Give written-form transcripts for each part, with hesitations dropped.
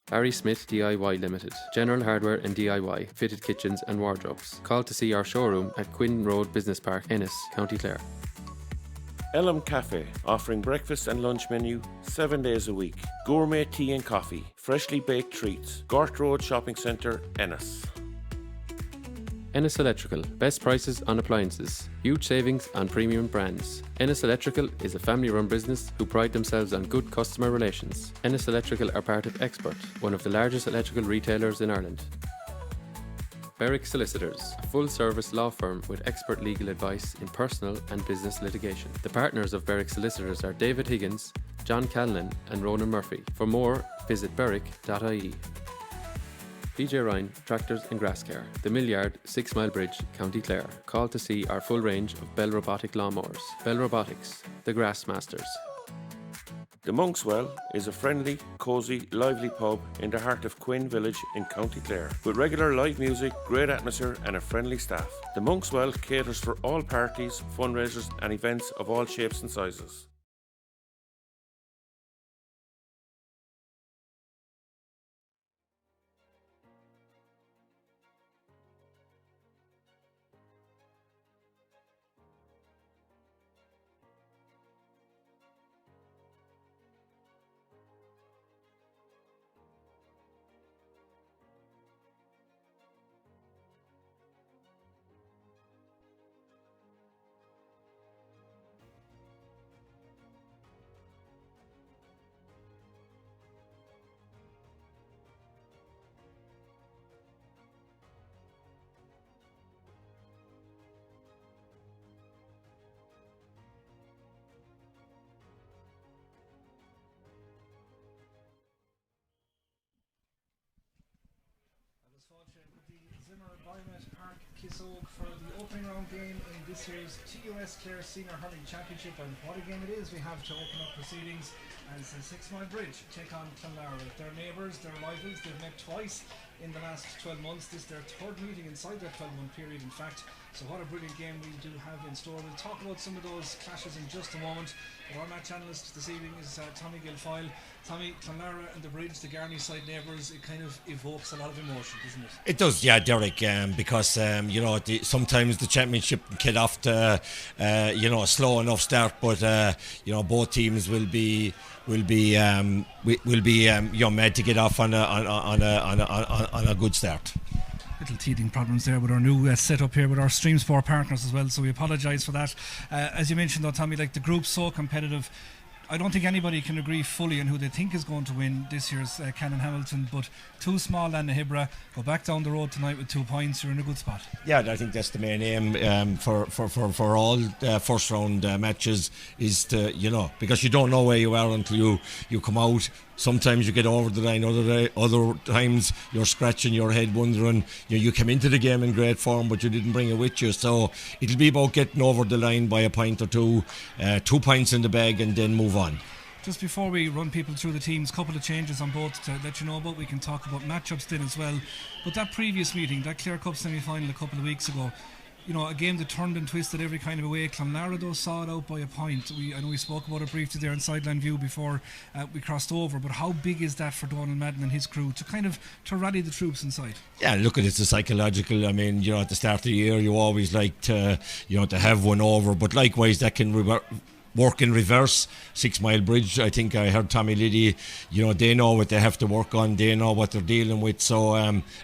Barry Smith DIY Limited, general hardware and DIY, fitted kitchens and wardrobes. Call to see our showroom at Quinn Road Business Park, Ennis, County Clare. Elm Cafe, offering breakfast and lunch menu 7 days a week. Gourmet tea and coffee, freshly baked treats. Gort Road Shopping Centre, Ennis. Ennis Electrical, best prices on appliances, huge savings on premium brands. Ennis Electrical is a family-run business who pride themselves on good customer relations. Ennis Electrical are part of Expert, one of the largest electrical retailers in Ireland. Berwick Solicitors, a full-service law firm with expert legal advice in personal and business litigation. The partners of Berwick Solicitors are David Higgins, John Callan and Ronan Murphy. For more, visit berwick.ie. PJ Ryan Tractors and Grass Care, The Millyard, Sixmilebridge, County Clare. Call to see our full range of Bell Robotic lawnmowers. Bell Robotics, the Grass Masters. The Monkswell is a friendly, cosy, lively pub in the heart of Quinn Village in County Clare, with regular live music, great atmosphere and a friendly staff. The Monkswell caters for all parties, fundraisers and events of all shapes and sizes. Kissogue for the opening round game in this year's TUS Clare Senior Hurling Championship, and what a game it is we have to open up proceedings as the Sixmilebridge take on Clonlara. They're neighbours, they're rivals, they've met twice in the last 12 months. This is their third meeting inside that 12-month period, in fact. So what a brilliant game we do have in store. We'll talk about some of those clashes in just a moment. But our match analyst this evening is Tommy Guilfoyle. Tommy, Clonlara and the Bridge, the Garney side neighbours, it kind of evokes a lot of emotion, doesn't it? It does, yeah, Derek, because you know, sometimes the championship can get off to you know, a slow enough start, but you know, both teams will be you know, made to get off on a good start. Little teething problems there with our new setup here with our Stream Sport partners as well, so we apologise for that. As you mentioned though, Tommy, like the group's so competitive. I don't think anybody can agree fully on who they think is going to win this year's Canon Hamilton, but Too Small and Nahibra go back down the road tonight with 2 points. You're in a good spot. Yeah, I think that's the main aim for all first round matches, is to, you know, because you don't know where you are until you come out. Sometimes you get over the line, other times you're scratching your head wondering, you came into the game in great form but you didn't bring it with you. So it'll be about getting over the line by a point or two, 2 points in the bag, and then move on. Just before we run people through the teams, couple of changes on both to let you know about. We can talk about matchups then as well. But that previous meeting, that Clare Cup semi-final a couple of weeks ago, you know, a game that turned and twisted every kind of a way. Clonlara though saw it out by a point. I know we spoke about it briefly there on Sideline View before we crossed over, but how big is that for Donald Madden and his crew to rally the troops inside? Yeah, look, it's a psychological. I mean, you know, at the start of the year you always like to, you know, to have one over, but likewise that can work in reverse. Sixmilebridge, I think I heard Tommy Liddy, you know, they know what they have to work on, they know what they're dealing with. So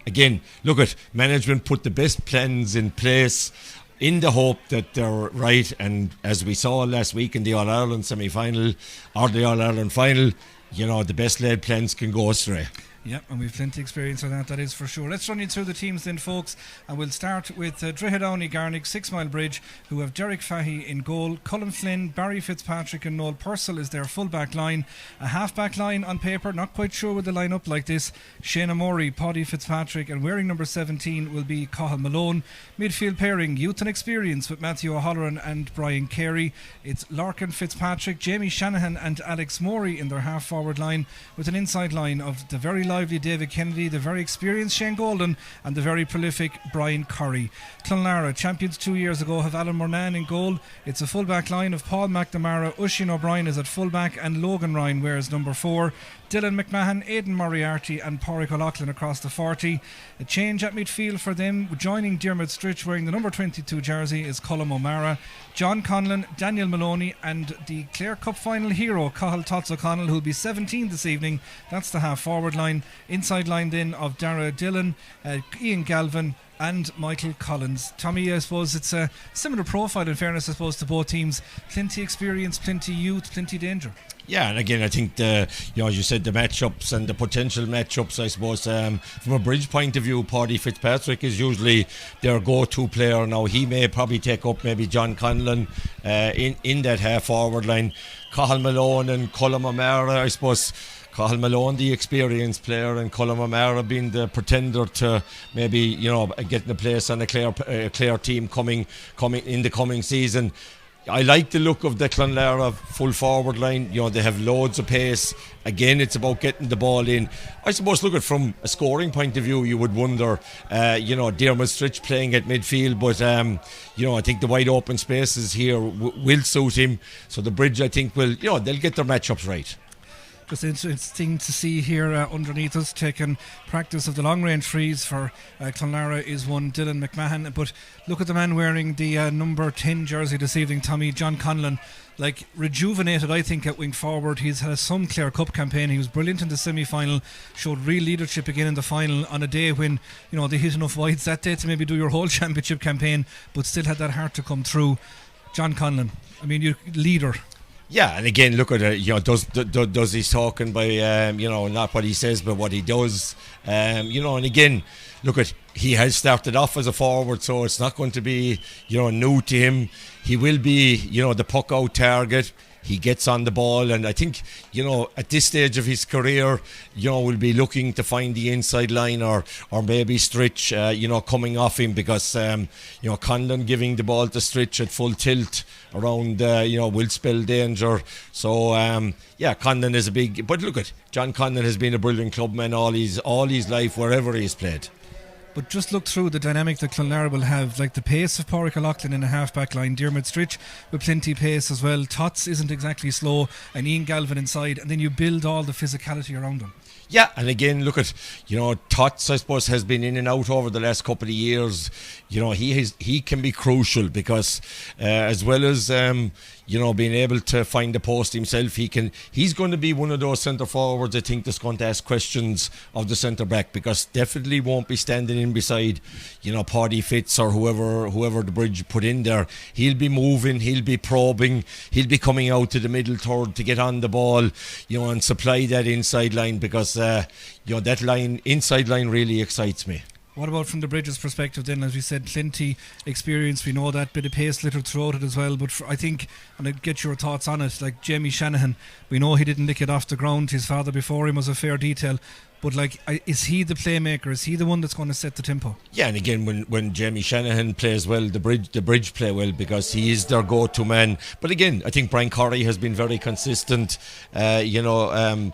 again, look, at management put the best plans in place in the hope that they're right, and as we saw last week in the All-Ireland semi-final or the All-Ireland final, you know, the best laid plans can go astray. Yeah, and we've plenty of experience on that is for sure. Let's run you through the teams then, folks, and we'll start with Drogheda Garnick, Sixmilebridge, who have Derek Fahey in goal, Colin Flynn, Barry Fitzpatrick and Noel Purcell is their full-back line. A half-back line on paper, not quite sure with the line-up like this. Shayna Murray, Paddy Fitzpatrick, and wearing number 17 will be Cathal Malone. Midfield pairing, youth and experience with Matthew O'Halloran and Brian Carey. It's Larkin Fitzpatrick, Jamie Shanahan and Alex Morey in their half-forward line, with an inside line of the very lively David Kennedy, the very experienced Shane Golden, and the very prolific Brian Curry. Clonlara, champions 2 years ago, have Alan Murnan in goal. It's a full-back line of Paul McNamara, Oisin O'Brien is at full-back, and Logan Ryan wears number 4. Dylan McMahon, Aidan Moriarty and Pádraig O'Loughlin across the 40. A change at midfield for them, joining Diarmuid Stritch wearing the number 22 jersey is Colm O'Mara, John Conlon, Daniel Maloney and the Clare Cup final hero Cathal Tots O'Connell, who will be 17 this evening. That's the half forward line. Inside line then of Dara Dillon, Ian Galvin and Michael Collins. Tommy, I suppose it's a similar profile in fairness, I suppose, to both teams. Plenty experience, plenty youth, plenty danger. Yeah, and again, I think as you said, the matchups and the potential matchups, I suppose, from a Bridge point of view, Paddy Fitzpatrick is usually their go-to player. Now, he may probably take up maybe John Conlon in that half-forward line. Cathal Malone and Colm O'Mara, I suppose. Cathal Malone, the experienced player, and Colm O'Mara being the pretender to maybe, getting a place on a Clare team coming in the coming season. I like the look of the Clonlara full forward line. They have loads of pace. Again, it's about getting the ball in. I suppose, look at from a scoring point of view, you would wonder, Diarmuid Stritch playing at midfield, but I think the wide open spaces here will suit him. So the Bridge, I think, will, they'll get their matchups right. Just interesting to see here underneath us, taking practice of the long range freeze for Clonlara is one Dylan McMahon. But look at the man wearing the number 10 jersey this evening, Tommy, John Conlon. Like, rejuvenated, I think, at wing forward. He's had some Clare Cup campaign. He was brilliant in the semi-final, showed real leadership again in the final on a day when they hit enough wides that day to maybe do your whole championship campaign, but still had that heart to come through. John Conlon, I mean, you leader. Yeah, and again, look at it. Does he's talking by not what he says, but what he does. And again, look at, he has started off as a forward, so it's not going to be new to him. He will be the puck out target. He gets on the ball, and I think at this stage of his career, will be looking to find the inside line or maybe Stritch coming off him, because Conlon giving the ball to Stritch at full tilt around will spell danger. So Conlon is a big, but look at John Conlon has been a brilliant clubman all his life wherever he's played. But just look through the dynamic that Clonlara will have, like the pace of Pádraig O'Loughlin in a half-back line, Diarmuid Stritch with plenty of pace as well, Tots isn't exactly slow, and Ian Galvin inside, and then you build all the physicality around them. Yeah, and again, look at, Tots, I suppose, has been in and out over the last couple of years. He can be crucial, because as well as being able to find the post himself, he's going to be one of those centre forwards, I think, that's going to ask questions of the centre back, because definitely won't be standing in beside Paddy Fitz or whoever the Bridge put in there. He'll be moving, he'll be probing, he'll be coming out to the middle third to get on the ball, and supply that inside line, because that inside line really excites me. What about from the Bridges' perspective then? As we said, plenty experience, we know that, bit of pace littered throughout it as well, but I think, and I'd get your thoughts on it, like Jamie Shanahan, we know he didn't lick it off the ground, his father before him was a fair detail, but is he the playmaker? Is he the one that's going to set the tempo? Yeah, and again, when Jamie Shanahan plays well, the Bridge play well, because he is their go-to man. But again, I think Brian Curry has been very consistent. David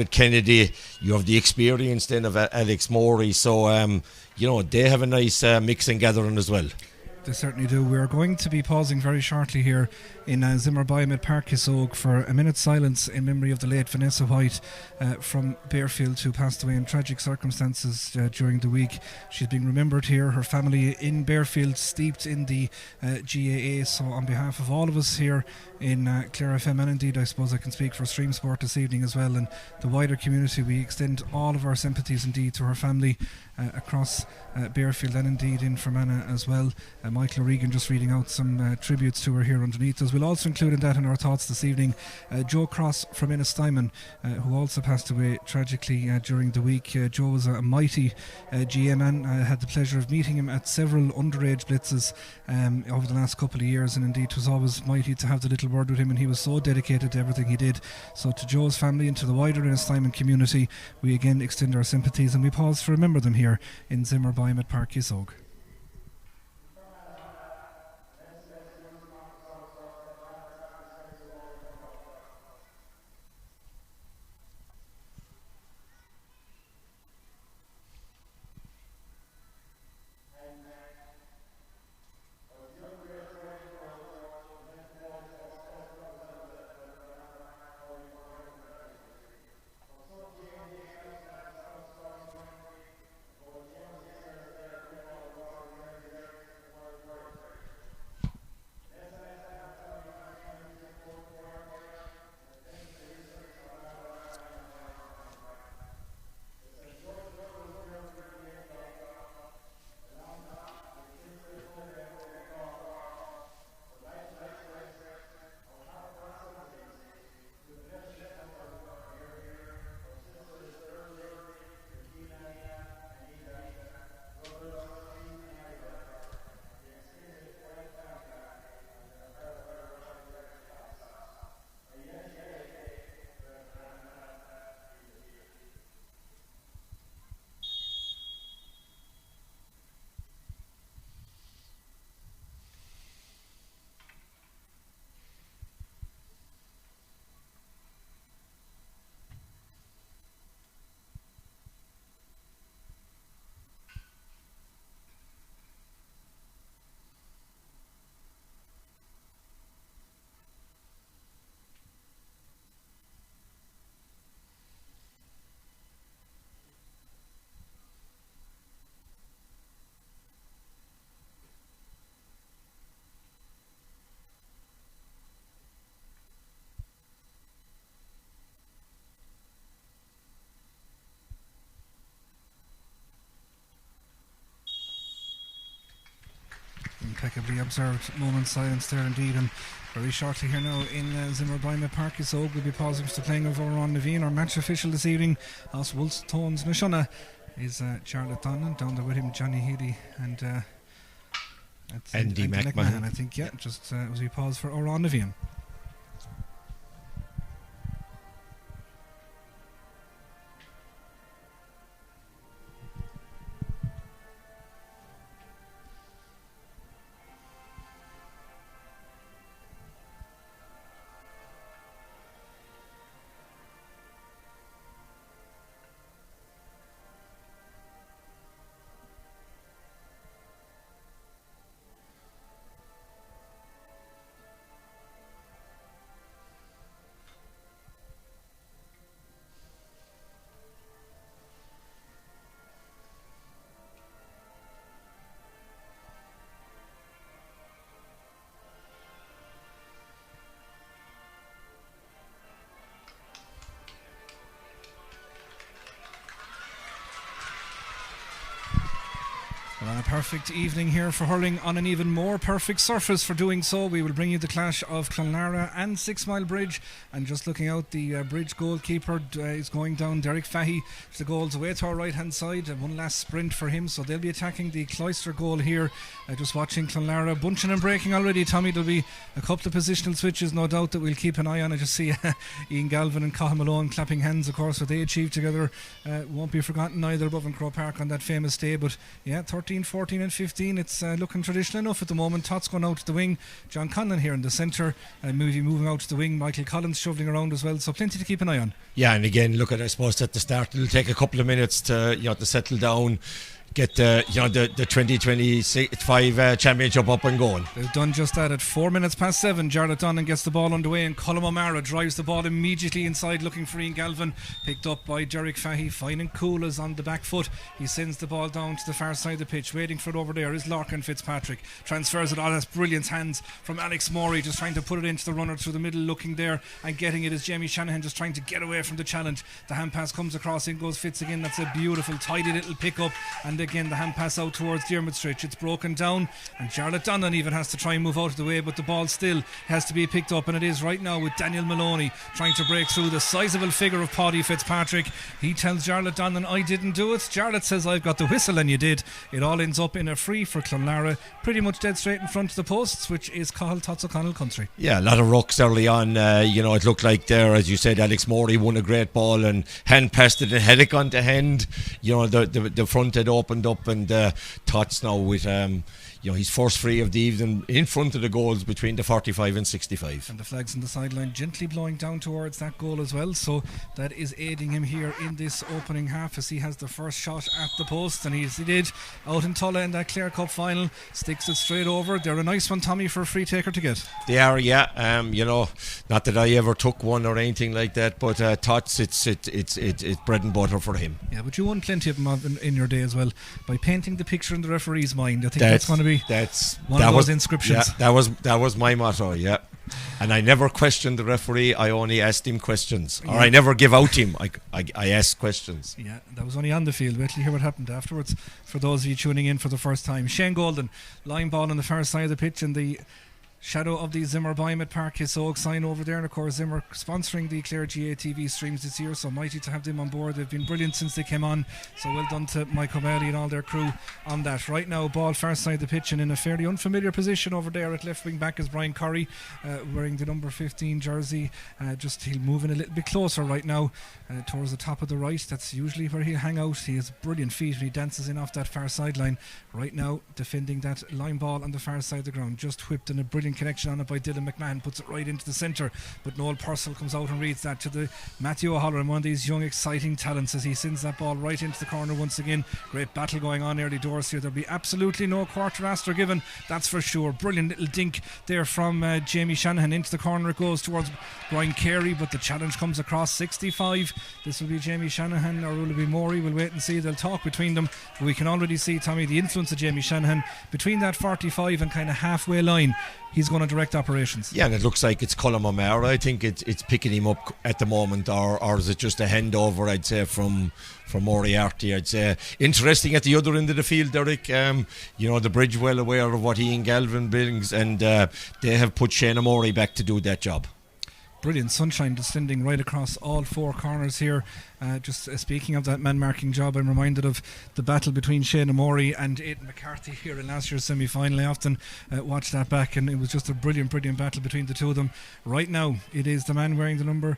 Kennedy, you have the experience then of Alex Morey, so they have a nice mix and gathering as well. They certainly do. We're going to be pausing very shortly here in Zimmer Biomed Park, Kissogue, for a minute's silence in memory of the late Vanessa White from Bearfield, who passed away in tragic circumstances during the week. She's being remembered here, her family in Bearfield, steeped in the GAA. So on behalf of all of us here in Clare FM, and indeed I suppose I can speak for Stream Sport this evening as well, and the wider community, we extend all of our sympathies indeed to her family across Bearfield, and indeed in Fermanagh as well. Michael O'Regan just reading out some tributes to her here underneath us. We'll also include in that in our thoughts this evening Joe Cross from Ennistimon, who also passed away tragically during the week. Joe was a mighty GM man. I had the pleasure of meeting him at several underage blitzes over the last couple of years, and indeed it was always mighty to have the little word with him, and he was so dedicated to everything he did. So to Joe's family and to the wider Ennistimon community, we again extend our sympathies, and we pause to remember them here in Zimmer Biomed Park, Kissogue. Impeccably observed. Moment silence there indeed. And very shortly here now in Sixmilebridge Park Isog we'll be pausing for the playing of Oran Naveen. Our match official this evening, as Wolves Tones Nashuna, is Charlotte Donnan. Down there with him, Johnny Healy and Andy McMahon. I think, yeah. Just as we pause for Oran Naveen. On a perfect evening here for hurling, on an even more perfect surface for doing so. We will bring you the clash of Clonlara and Sixmilebridge. And just looking out, the bridge goalkeeper is going down. Derek Fahey, the goals away to our right hand side. One last sprint for him, so they'll be attacking the Cloister goal here. Just watching Clonlara bunching and breaking already. Tommy, there'll be a couple of positional switches, no doubt, that we'll keep an eye on. I just see Ian Galvin and Cathal Malone clapping hands. Of course, what they achieved together won't be forgotten either above in Croke Park on that famous day. But yeah, 13, 14 and 15, it's looking traditional enough at the moment. Tots going out to the wing, John Conlon here in the centre, moving out to the wing, Michael Collins shoveling around as well, so plenty to keep an eye on. Yeah, and again, look at, I suppose at the start it'll take a couple of minutes to to settle down, get the 2025 championship up and going. They've done just that at 7:04. Jarlath Donnan gets the ball underway and Colm O'Mara drives the ball immediately inside looking for Ian Galvin, picked up by Derek Fahey. Fine and cool is on the back foot. He sends the ball down to the far side of the pitch. Waiting for it over there is Larkin Fitzpatrick. Transfers it on. That's brilliant hands from Alex Morey, just trying to put it into the runner through the middle, looking there and getting it is Jamie Shanahan, just trying to get away from the challenge. The hand pass comes across, in goes Fitz again. That's a beautiful tidy little pick up, and again the hand pass out towards Diarmuid Stritch. It's broken down and Jarlath Donnan even has to try and move out of the way, but the ball still has to be picked up, and it is right now with Daniel Maloney trying to break through the sizable figure of Paddy Fitzpatrick. He tells Jarlath Donnan, I didn't do it. Jarlath says, I've got the whistle, and you did. It all ends up in a free for Clonlara, pretty much dead straight in front of the posts, which is Cathal Tots O'Connell country. Yeah, a lot of rucks early on. It looked like there, as you said, Alex Morey won a great ball and hand passed it and had it gone to hand. The front had opened up, and Tots now with his first free of the evening in front of the goals between the 45 and 65. And the flags on the sideline gently blowing down towards that goal as well, so that is aiding him here in this opening half as he has the first shot at the post, and he did out in Tulla in that Clare Cup final, sticks it straight over. They're a nice one, Tommy, for a free taker to get. They are, yeah. Not that I ever took one or anything like that, but Tots, it's bread and butter for him. Yeah, but you won plenty of them in your day as well by painting the picture in the referee's mind. I think that's going to be one of those inscriptions. Yeah, that was my motto. Yeah, and I never questioned the referee. I only asked him questions, or I never give out him. I asked questions. Yeah, that was only on the field. Wait till you hear what happened afterwards. For those of you tuning in for the first time, Shane Golden, line ball on the far side of the pitch, and the shadow of the Sixmilebridge Park Isog sign over there, and of course Zimmer sponsoring the Clare GA TV streams this year, so mighty to have them on board. They've been brilliant since they came on, so well done to Mike O'Malley and all their crew on that. Right now, ball far side the pitch, and in a fairly unfamiliar position over there at left wing back is Brian Curry, wearing the number 15 jersey. He'll move in a little bit closer right now towards the top of the right. That's usually where he'll hang out. He has brilliant feet when he dances in off that far sideline. Right now, defending that line ball on the far side of the ground, just whipped in a brilliant connection on it by Dylan McMahon, puts it right into the centre, but Noel Purcell comes out and reads that to the Matthew O'Halloran, one of these young exciting talents, as he sends that ball right into the corner once again. Great battle going on early doors here. There'll be absolutely no quarter after given, that's for sure. Brilliant little dink there from Jamie Shanahan. Into the corner it goes towards Brian Carey, but the challenge comes across 65. This will be Jamie Shanahan, or will it be Morey? We'll wait and see. They'll talk between them, but we can already see, Tommy, the influence of Jamie Shanahan between that 45 and kind of halfway line. he's going to direct operations. Yeah, and it looks like it's Clonlara. I think it's picking him up at the moment, or is it just a handover, I'd say, from Moriarty, I'd say. Interesting at the other end of the field, Derek. The Bridge well aware of what Ian Galvin brings, and they have put Shane O'Morey back to do that job. Brilliant sunshine descending right across all four corners here. Speaking of that man-marking job, I'm reminded of the battle between Shane O'Morey and Aidan McCarthy here in last year's semi-final. I often watched that back, and it was just a brilliant battle between the two of them. Right now, it is the man wearing the number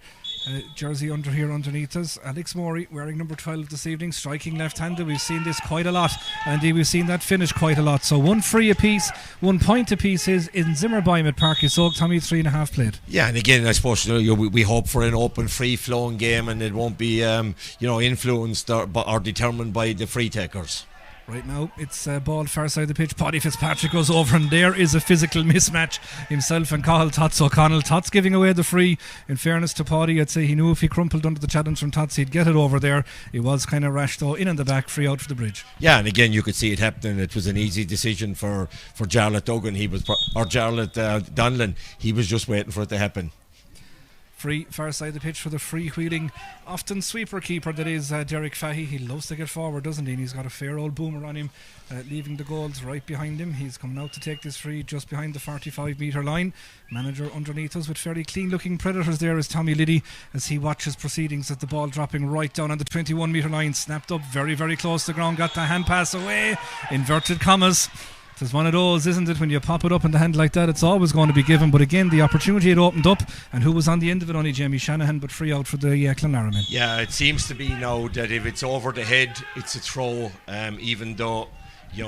jersey underneath us, Alex Morey, wearing number 12 this evening, striking left-handed. We've seen this quite a lot, and we've seen that finish quite a lot. So 1 free apiece, 1 point apiece is in Zimmerbeim at Parky Soak. Tommy, 3.5 played. Yeah, and again, I suppose we hope for an open, free-flowing game, and it won't be influenced or determined by the free takers. Right now, it's ball far side of the pitch. Paddy Fitzpatrick goes over, and there is a physical mismatch himself and Cathal Tots O'Connell. Tots giving away the free. In fairness to Paddy, I'd say he knew if he crumpled under the challenge from Tots, he'd get it over there. He was kind of rash though, in the back, free out for the Bridge. Yeah, and again, you could see it happening. It was an easy decision for Jarlath Duggan. Jarlath Donlan. He was just waiting for it to happen. Free far side of the pitch for the freewheeling, often sweeper keeper that is Derek Fahey. He loves to get forward, doesn't he? And he's got a fair old boomer on him, leaving the goals right behind him. He's coming out to take this free just behind the 45-metre line. Manager underneath us with fairly clean looking predators there is Tommy Liddy, as he watches proceedings at the ball dropping right down on the 21-metre line, snapped up very, very close to the ground, got the hand pass away, inverted commas. It's one of those, isn't it? When you pop it up in the hand like that, it's always going to be given. But again, the opportunity had opened up, and who was on the end of it? Only Jamie Shanahan, but free out for the Clonlara men. Yeah, it seems to be now that if it's over the head, it's a throw, even though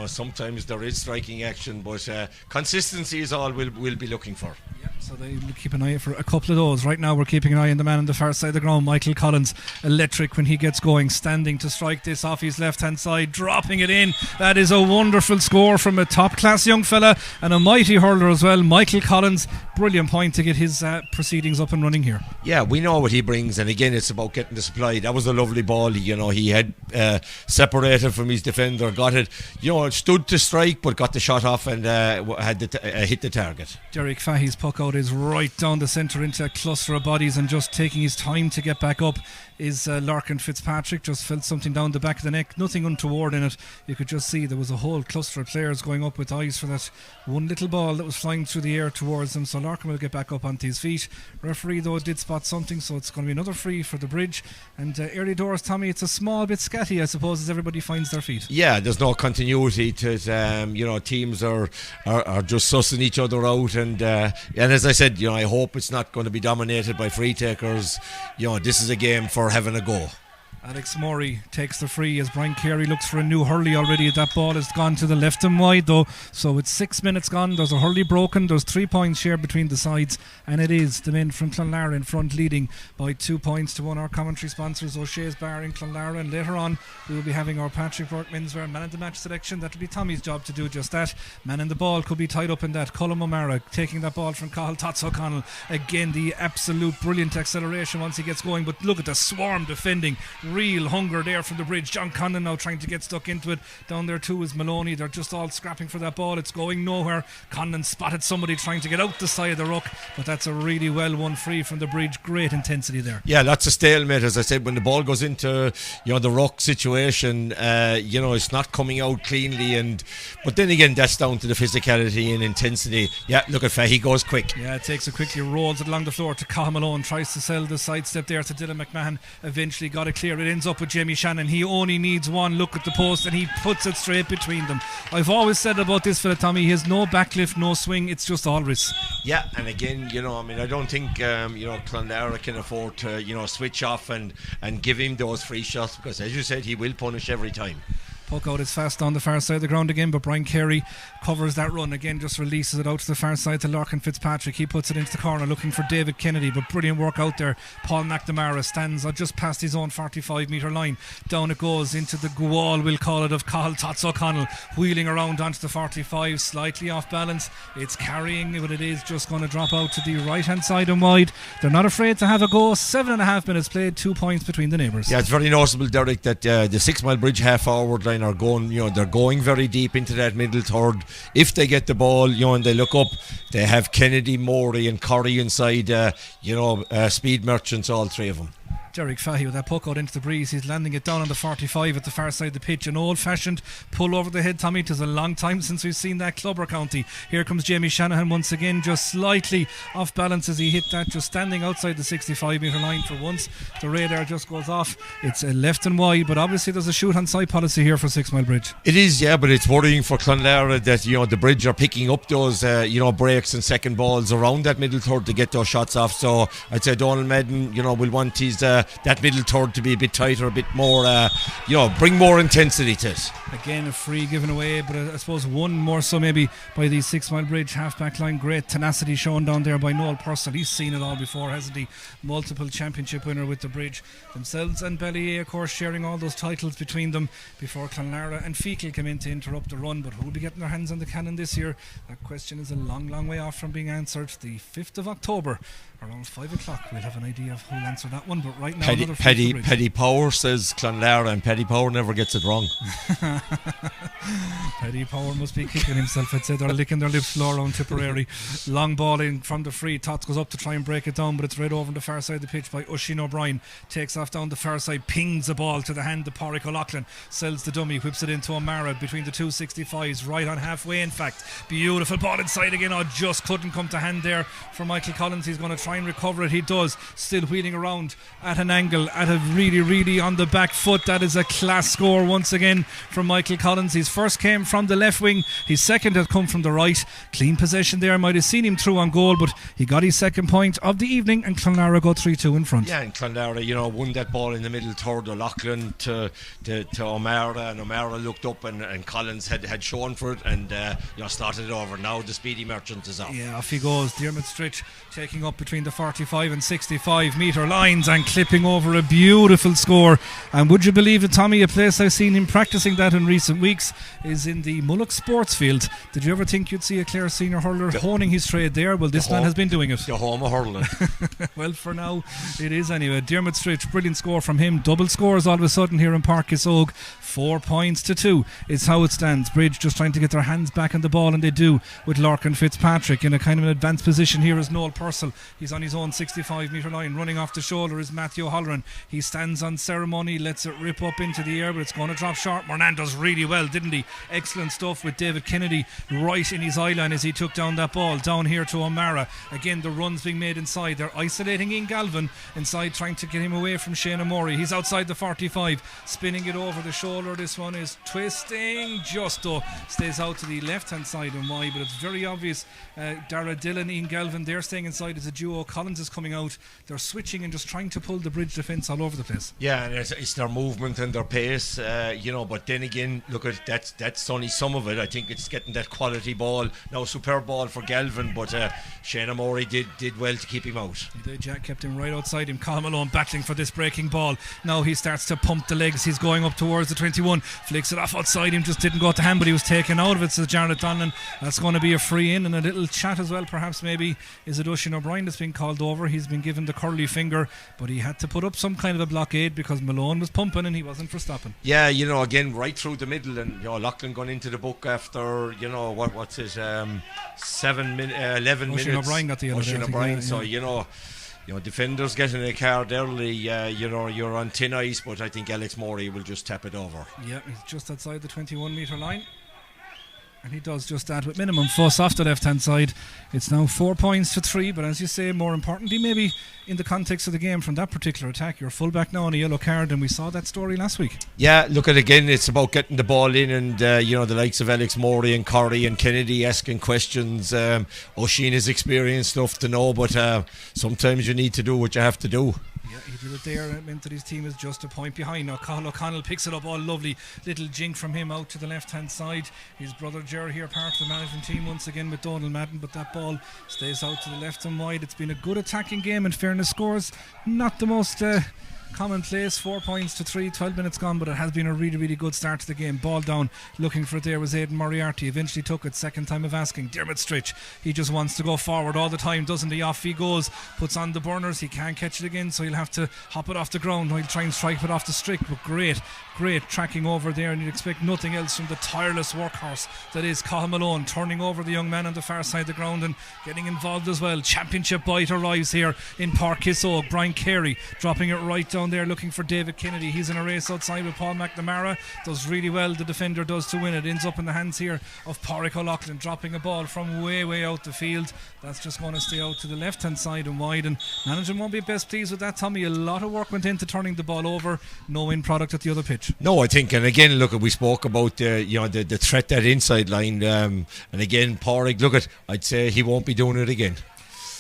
sometimes there is striking action, but consistency is all we'll be looking for. Yeah, so they keep an eye out for a couple of those. Right now we're keeping an eye on the man on the far side of the ground, Michael Collins. Electric when he gets going, standing to strike this off his left hand side, dropping it in. That is a wonderful score from a top class young fella and a mighty hurler as well, Michael Collins. Brilliant point to get his proceedings up and running here. Yeah, we know what he brings, and again it's about getting the supply. That was a lovely ball. He had separated from his defender, got it, stood to strike, but got the shot off and had hit the target. Derek Fahey's puck out is right down the centre into a cluster of bodies, and just taking his time to get back up is Larkin Fitzpatrick. Just felt something down the back of the neck, nothing untoward in it. You could just see there was a whole cluster of players going up with eyes for that one little ball that was flying through the air towards them. So Larkin will get back up onto his feet. Referee though did spot something, so it's going to be another free for the Bridge. And early doors, Tommy, it's a small bit scatty, I suppose, as everybody finds their feet. Yeah, there's no continuity to it. Teams are just sussing each other out, and as I said, I hope it's not going to be dominated by free takers. This is a game for having a go. Alex Morey takes the free as Brian Carey looks for a new hurley already. That ball has gone to the left and wide though, so it's 6 minutes gone. There's a hurley broken, there's 3 points shared between the sides, and it is the men from Clonlara in front, leading by 2 points to one. Our commentary sponsors, O'Shea's Bar in Clonlara, and later on we will be having our Patrick Burke menswear man of the match selection. That'll be Tommy's job to do just that. Man in the ball could be tied up in that. Colm O'Mara taking that ball from Cathal Tots O'Connell. Again, the absolute brilliant acceleration once he gets going, but look at the swarm defending. Real hunger there from the Bridge. John Connon now trying to get stuck into it. Down there too is Maloney. They're just all scrapping for that ball. It's going nowhere. Connon spotted somebody trying to get out the side of the ruck, but that's a really well won free from the Bridge. Great intensity there. Yeah, that's a stalemate, as I said. When the ball goes into the ruck situation, it's not coming out cleanly, but then again that's down to the physicality and intensity. Yeah, look at Fahey, he goes quick. Yeah, it takes it quickly, rolls it along the floor to Cathal Malone, tries to sell the sidestep there to Dylan McMahon. Eventually got it clear. It ends up with Jamie Shannon. He only needs one look at the post and he puts it straight between them. I've always said about this fella, Tommy, he has no backlift, no swing, it's just all wrist. Yeah, and again, I don't think Clonlara can afford to switch off and give him those free shots, because as you said, he will punish every time. Puck out is fast on the far side of the ground again, but Brian Carey covers that run again, just releases it out to the far side to Larkin Fitzpatrick. He puts it into the corner looking for David Kennedy, but brilliant work out there. Paul McNamara stands just past his own 45-metre line. Down it goes into the wall, we'll call it, of Cathal Tots O'Connell, wheeling around onto the 45, slightly off balance. It's carrying, but it is just going to drop out to the right hand side and wide. They're not afraid to have a go. 7.5 minutes played, 2 points between the neighbours. Yeah, it's very noticeable, Derek, that the Sixmilebridge half forward line line are going, they're going very deep into that middle third. If they get the ball, and they look up, they have Kennedy, Morey and Curry inside, speed merchants, all three of them. Derek Fahey with that puck out into the breeze. He's landing it down on the 45 at the far side of the pitch. An old-fashioned pull over the head, Tommy. It was a long time since we've seen that Clubber County. Here comes Jamie Shanahan once again, just slightly off balance as he hit that, just standing outside the 65 metre line for once. The radar just goes off. It's a left and wide, but obviously there's a shoot on side policy here for Sixmilebridge. It is, yeah, but it's worrying for Clonlara that the Bridge are picking up those breaks and second balls around that middle third to get those shots off. So I'd say Donald Madden will want his that middle third to be a bit tighter, a bit more, bring more intensity to it. Again, a free given away, but I suppose one more so maybe by the Sixmilebridge half-back line. Great tenacity shown down there by Noel Purcell. He's seen it all before, hasn't he? Multiple championship winner with the Bridge themselves, and Ballyea, of course, sharing all those titles between them before Clonlara and Fecal came in to interrupt the run. But who will be getting their hands on the cannon this year? That question is a long, long way off from being answered. The 5th of October, around 5 o'clock, we'll have an idea of who'll answer that one. But right now, Paddy Power says Clonlara, and Paddy Power never gets it wrong. Paddy Power must be kicking himself. I'd say they're licking their lips low around Tipperary. Long ball in from the free. Tots goes up to try and break it down, but it's read over on the far side of the pitch by Oisin O'Brien. Takes off down the far side, pings the ball to the hand of Pádraig O'Loughlin. Sells the dummy, whips it into O'Mara between the 265s, right on halfway in fact. Beautiful ball inside again. Just couldn't come to hand there for Michael Collins. He's going to try and recover it. He does. Still wheeling around at an angle, at a really on the back foot. That is a class score once again from Michael Collins. His first came from the left wing, his second had come from the right. Clean possession there, might have seen him through on goal, but he got his second point of the evening, and Clonlara go 3-2 in front. Yeah, and Clonlara won that ball in the middle third. O'Loughlin to O'Mara, and O'Mara looked up, and Collins had shown for it, and started it over. Now the speedy merchant is off. Yeah, off he goes. Dermot Stritch taking up between the 45 and 65 metre lines and clipping over a beautiful score. And would you believe it, Tommy, a place I've seen him practicing that in recent weeks is in the Mullock Sports Field. Did you ever think you'd see a Clare senior hurler honing his trade there? Well, this man has been doing it. The home of hurling. Well, for now it is anyway. Dermot Stritch, brilliant score from him. Double scores all of a sudden here in Páirc Uis Óg. 4 points to 2 is how it stands. Bridge just trying to get their hands back on the ball, and they do, with Larkin Fitzpatrick in a kind of an advanced position. Here is Noel Purcell. He's on his own 65 metre line. Running off the shoulder is Matthew Holleran. He stands on ceremony, lets it rip up into the air, but it's going to drop short. Mornan does really well, didn't he? Excellent stuff with David Kennedy right in his eye line as he took down that ball. Down here to O'Mara. Again, the run's being made inside. They're isolating Ian Galvin inside, trying to get him away from Shane O'Morey. He's outside the 45, spinning it over the shoulder. This one is twisting, just though stays out to the left hand side and wide, but it's very obvious. Dara Dillon, Ian Galvin, they're staying inside as a duo. Collins is coming out. They're switching and just trying to pull the Bridge defence all over the place. Yeah, and it's their movement and their pace, but then again, look at that's only some of it. I think it's getting that quality ball. Now, superb ball for Galvin, but Shane O'Morey did well to keep him out. He did. Jack kept him right outside him. Colm Malone battling for this breaking ball. Now he starts to pump the legs. He's going up towards the 21, flicks it off outside him, just didn't go to hand, but he was taken out of it, says Jarlath Donlan. That's going to be a free in, and a little chat as well, perhaps. Maybe is it Oisin O'Brien that's been called over? He's been given the curly finger, but he had to put up some kind of a blockade because Malone was pumping and he wasn't for stopping. Yeah, again, right through the middle, and Loughlin gone into the book after what's it 11 minutes. Oisin O'Brien got the other. Oisin O'Brien, so defenders getting a card early, you're on thin ice, but I think Alex Morey will just tap it over. Yeah, he's just outside the 21 metre line, and he does just that with minimum fuss off the left hand side. It's now 4 points to 3, but as you say, more importantly maybe in the context of the game from that particular attack, you're full back now on a yellow card, and we saw that story last week. Yeah, look at again, it's about getting the ball in, and the likes of Alex Morey and Curry and Kennedy asking questions. Oisin is experienced enough to know, but sometimes you need to do what you have to do. Yeah, he did it there. It meant that his team is just a point behind. Now Cathal O'Connell picks it up. All lovely little jink from him out to the left hand side. His brother Ger here, part of the management team once again with Donald Madden, but that ball stays out to the left and wide. It's been a good attacking game, in fairness. Scores not the most commonplace. 4 points to 3, 12 minutes gone, but it has been a really, really good start to the game. Ball down, looking for it there was Aidan Moriarty. Eventually took it, second time of asking. Dermot Stritch, he just wants to go forward all the time, doesn't he? Off he goes, puts on the burners. He can't catch it again, so he'll have to hop it off the ground. He'll try and strike it off the stick, but great tracking over there, and you'd expect nothing else from the tireless workhorse that is Cathal Malone, turning over the young man on the far side of the ground and getting involved as well. Championship bite arrives here in Páirc Kissogue. Brian Carey dropping it right down there, looking for David Kennedy. He's in a race outside with Paul McNamara, does really well, the defender does, to win it. Ends up in the hands here of Pádraig O'Loughlin, dropping a ball from way out the field. That's just going to stay out to the left hand side and wide, and management won't be best pleased with that, Tommy. A lot of work went into turning the ball over, no end product at the other pitch. No, I think, and again, look, we spoke about the threat, that inside line, and again, Pádraig, I'd say he won't be doing it again.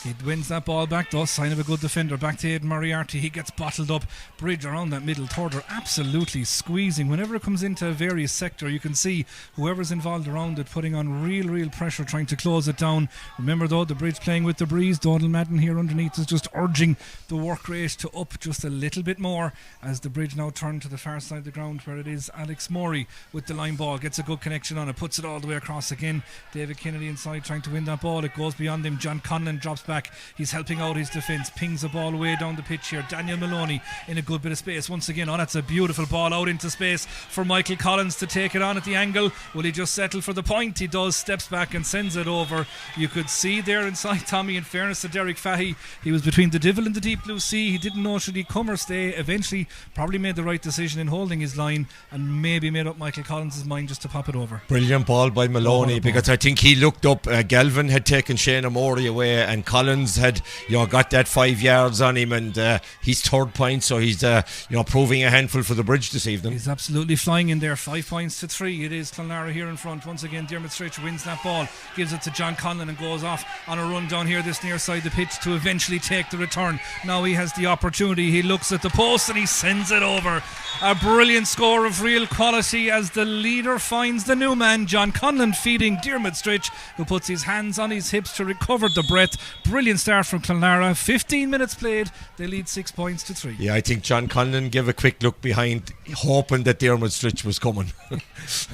He wins that ball back though, sign of a good defender. Back to Aidan Moriarty, he gets bottled up. Bridge around that middle third are absolutely squeezing. Whenever it comes into a various sector, you can see whoever's involved around it putting on real pressure, trying to close it down. Remember though, the Bridge playing with the breeze. Donald Madden here underneath is just urging the work rate to up just a little bit more, as the Bridge now turn to the far side of the ground, where it is Alex Morey with the line ball, gets a good connection on it, puts it all the way across again. David Kennedy inside trying to win that ball, it goes beyond him. John Conlon drops back, he's helping out his defence, pings the ball away down the pitch here. Daniel Maloney in a good bit of space once again. That's a beautiful ball out into space for Michael Collins to take it on at the angle. Will he just settle for the point? He does, steps back and sends it over. You could see there inside, Tommy, in fairness to Derek Fahey, he was between the devil and the deep blue sea. He didn't know should he come or stay. Eventually probably made the right decision in holding his line, and maybe made up Michael Collins' mind just to pop it over. Brilliant ball by Maloney, because I think he looked up, Galvin had taken Shane O'Morey away, and Collins had got that 5 yards on him, and he's third point, so he's proving a handful for the Bridge this evening. He's absolutely flying in there. 5 points to 3. It is Clonlara here in front once again. Dermot Stritch wins that ball, gives it to John Conlon, and goes off on a run down here this near side of the pitch to eventually take the return. Now he has the opportunity, he looks at the post and he sends it over. A brilliant score of real quality as the leader finds the new man, John Conlon, feeding Dermot Stritch, who puts his hands on his hips to recover the breath. Brilliant start from Clonlara. 15 minutes played, they lead 6 points to 3. Yeah, I think John Conlon gave a quick look behind, hoping that Dermot Stritch was coming. And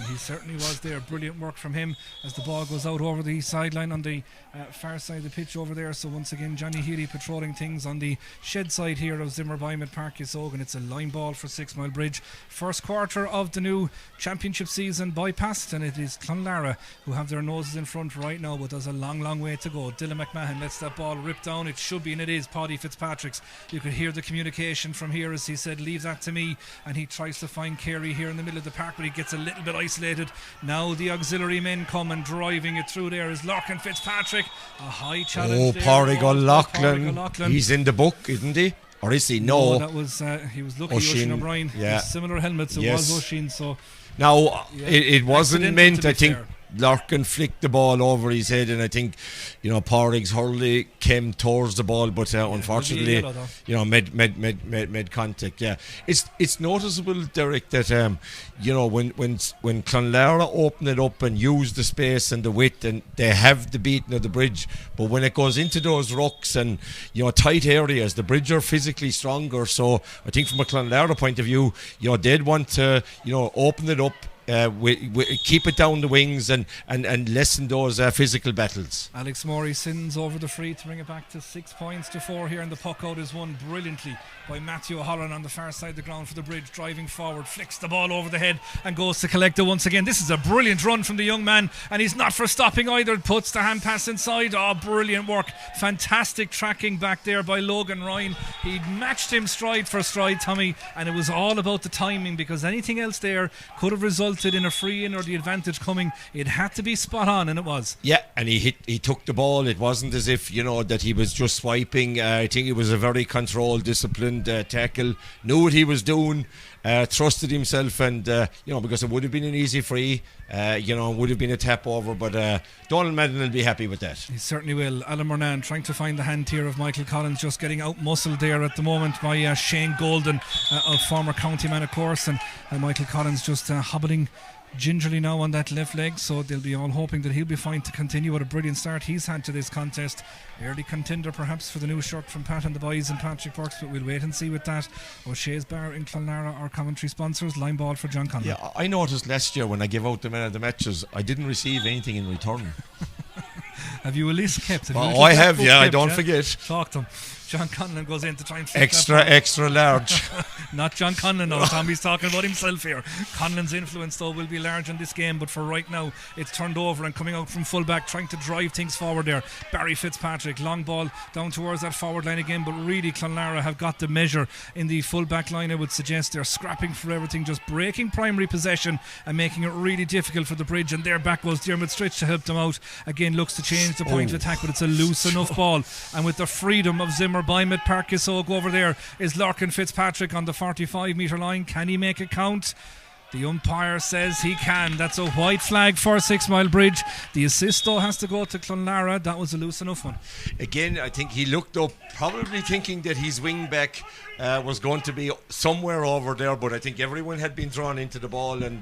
he certainly was there. Brilliant work from him as the ball goes out over the sideline on the far side of the pitch over there. So once again, Johnny Healy patrolling things on the shed side here of Zimmerbeim at Páirc Kissogue, and it's a line ball for Sixmilebridge. First quarter of the new championship season bypassed, and it is Clonlara who have their noses in front right now, but there's a long way to go. Dylan McMahon lets that ball rip down. It should be, and it is, Paddy Fitzpatrick's. You could hear the communication from here as he said, leave that to me, and he tries to find Carey here in the middle of the park, but he gets a little bit isolated. Now the auxiliary men come, and driving it through there is Larkin Fitzpatrick. A high challenge there. Pádraig O'Loughlin. He's in the book, isn't he? Or is he? No, that was he was lucky. Oisin O'Brien. Yeah. Similar helmets. It was Oisin. So now it wasn't meant, I think. Fair. Larkin flicked the ball over his head, and I think Pádraig's hurley came towards the ball, but unfortunately made contact. Yeah, it's noticeable, Derek, that when Clonlara open it up and use the space and the width, and they have the beating of the Bridge, but when it goes into those rucks and tight areas, the Bridge are physically stronger. So I think from a Clonlara point of view, they'd want to open it up, keep it down the wings and lessen those physical battles. Alex Morey sends over the free to bring it back to 6 points to 4 here, and the puck out is won brilliantly by Matthew O'Halloran on the far side of the ground for the Bridge, driving forward, flicks the ball over the head and goes to collect it once again. This is a brilliant run from the young man, and he's not for stopping either. Puts the hand pass inside. Brilliant work, fantastic tracking back there by Logan Ryan. He matched him stride for stride, Tommy, and it was all about the timing, because anything else there could have resulted in a free in or the advantage coming. It had to be spot on, and it was. Yeah, and he took the ball. It wasn't as if that he was just swiping. I think it was a very controlled, disciplined tackle. Knew what he was doing, trusted himself, and because it would have been an easy free, would have been a tap over, but Donald Madden will be happy with that. He certainly will. Alan Murnan trying to find the hand here of Michael Collins, just getting out muscled there at the moment by Shane Golden, a former county man, of course, and Michael Collins just hobbling gingerly now on that left leg, so they'll be all hoping that he'll be fine to continue. What a brilliant start he's had to this contest. Early contender perhaps for the new shirt from Pat and the boys and Patrick Burks, but we'll wait and see with that. O'Shea's Bar in Clonlara, our commentary sponsors. Line ball for John Conlon. Yeah, I noticed last year when I gave out the man of the matches, I didn't receive anything in return. Have you a list kept? I have, yeah, I don't forget. Talk to him. John Conlon goes in to try and extra large. Not John Conlon now. Tommy's talking about himself here. Conlon's influence though will be large in this game, but for right now it's turned over and coming out from full back, trying to drive things forward there. Barry Fitzpatrick, long ball down towards that forward line again, but really Clonlara have got the measure in the full back line. I would suggest they're scrapping for everything, just breaking primary possession and making it really difficult for the Bridge, and there back goes Dermot Stritch to help them out. Again looks to change the point of attack, but it's a loose enough ball, and with the freedom of Zimmer Bymet, Parkisog over there is Larkin Fitzpatrick on the 45 metre line. Can he make it count? The umpire says he can. That's a white flag for Sixmilebridge. The assist though has to go to Clonlara. That was a loose enough one. Again, I think he looked up, probably thinking that his wing back was going to be somewhere over there, but I think everyone had been drawn into the ball, and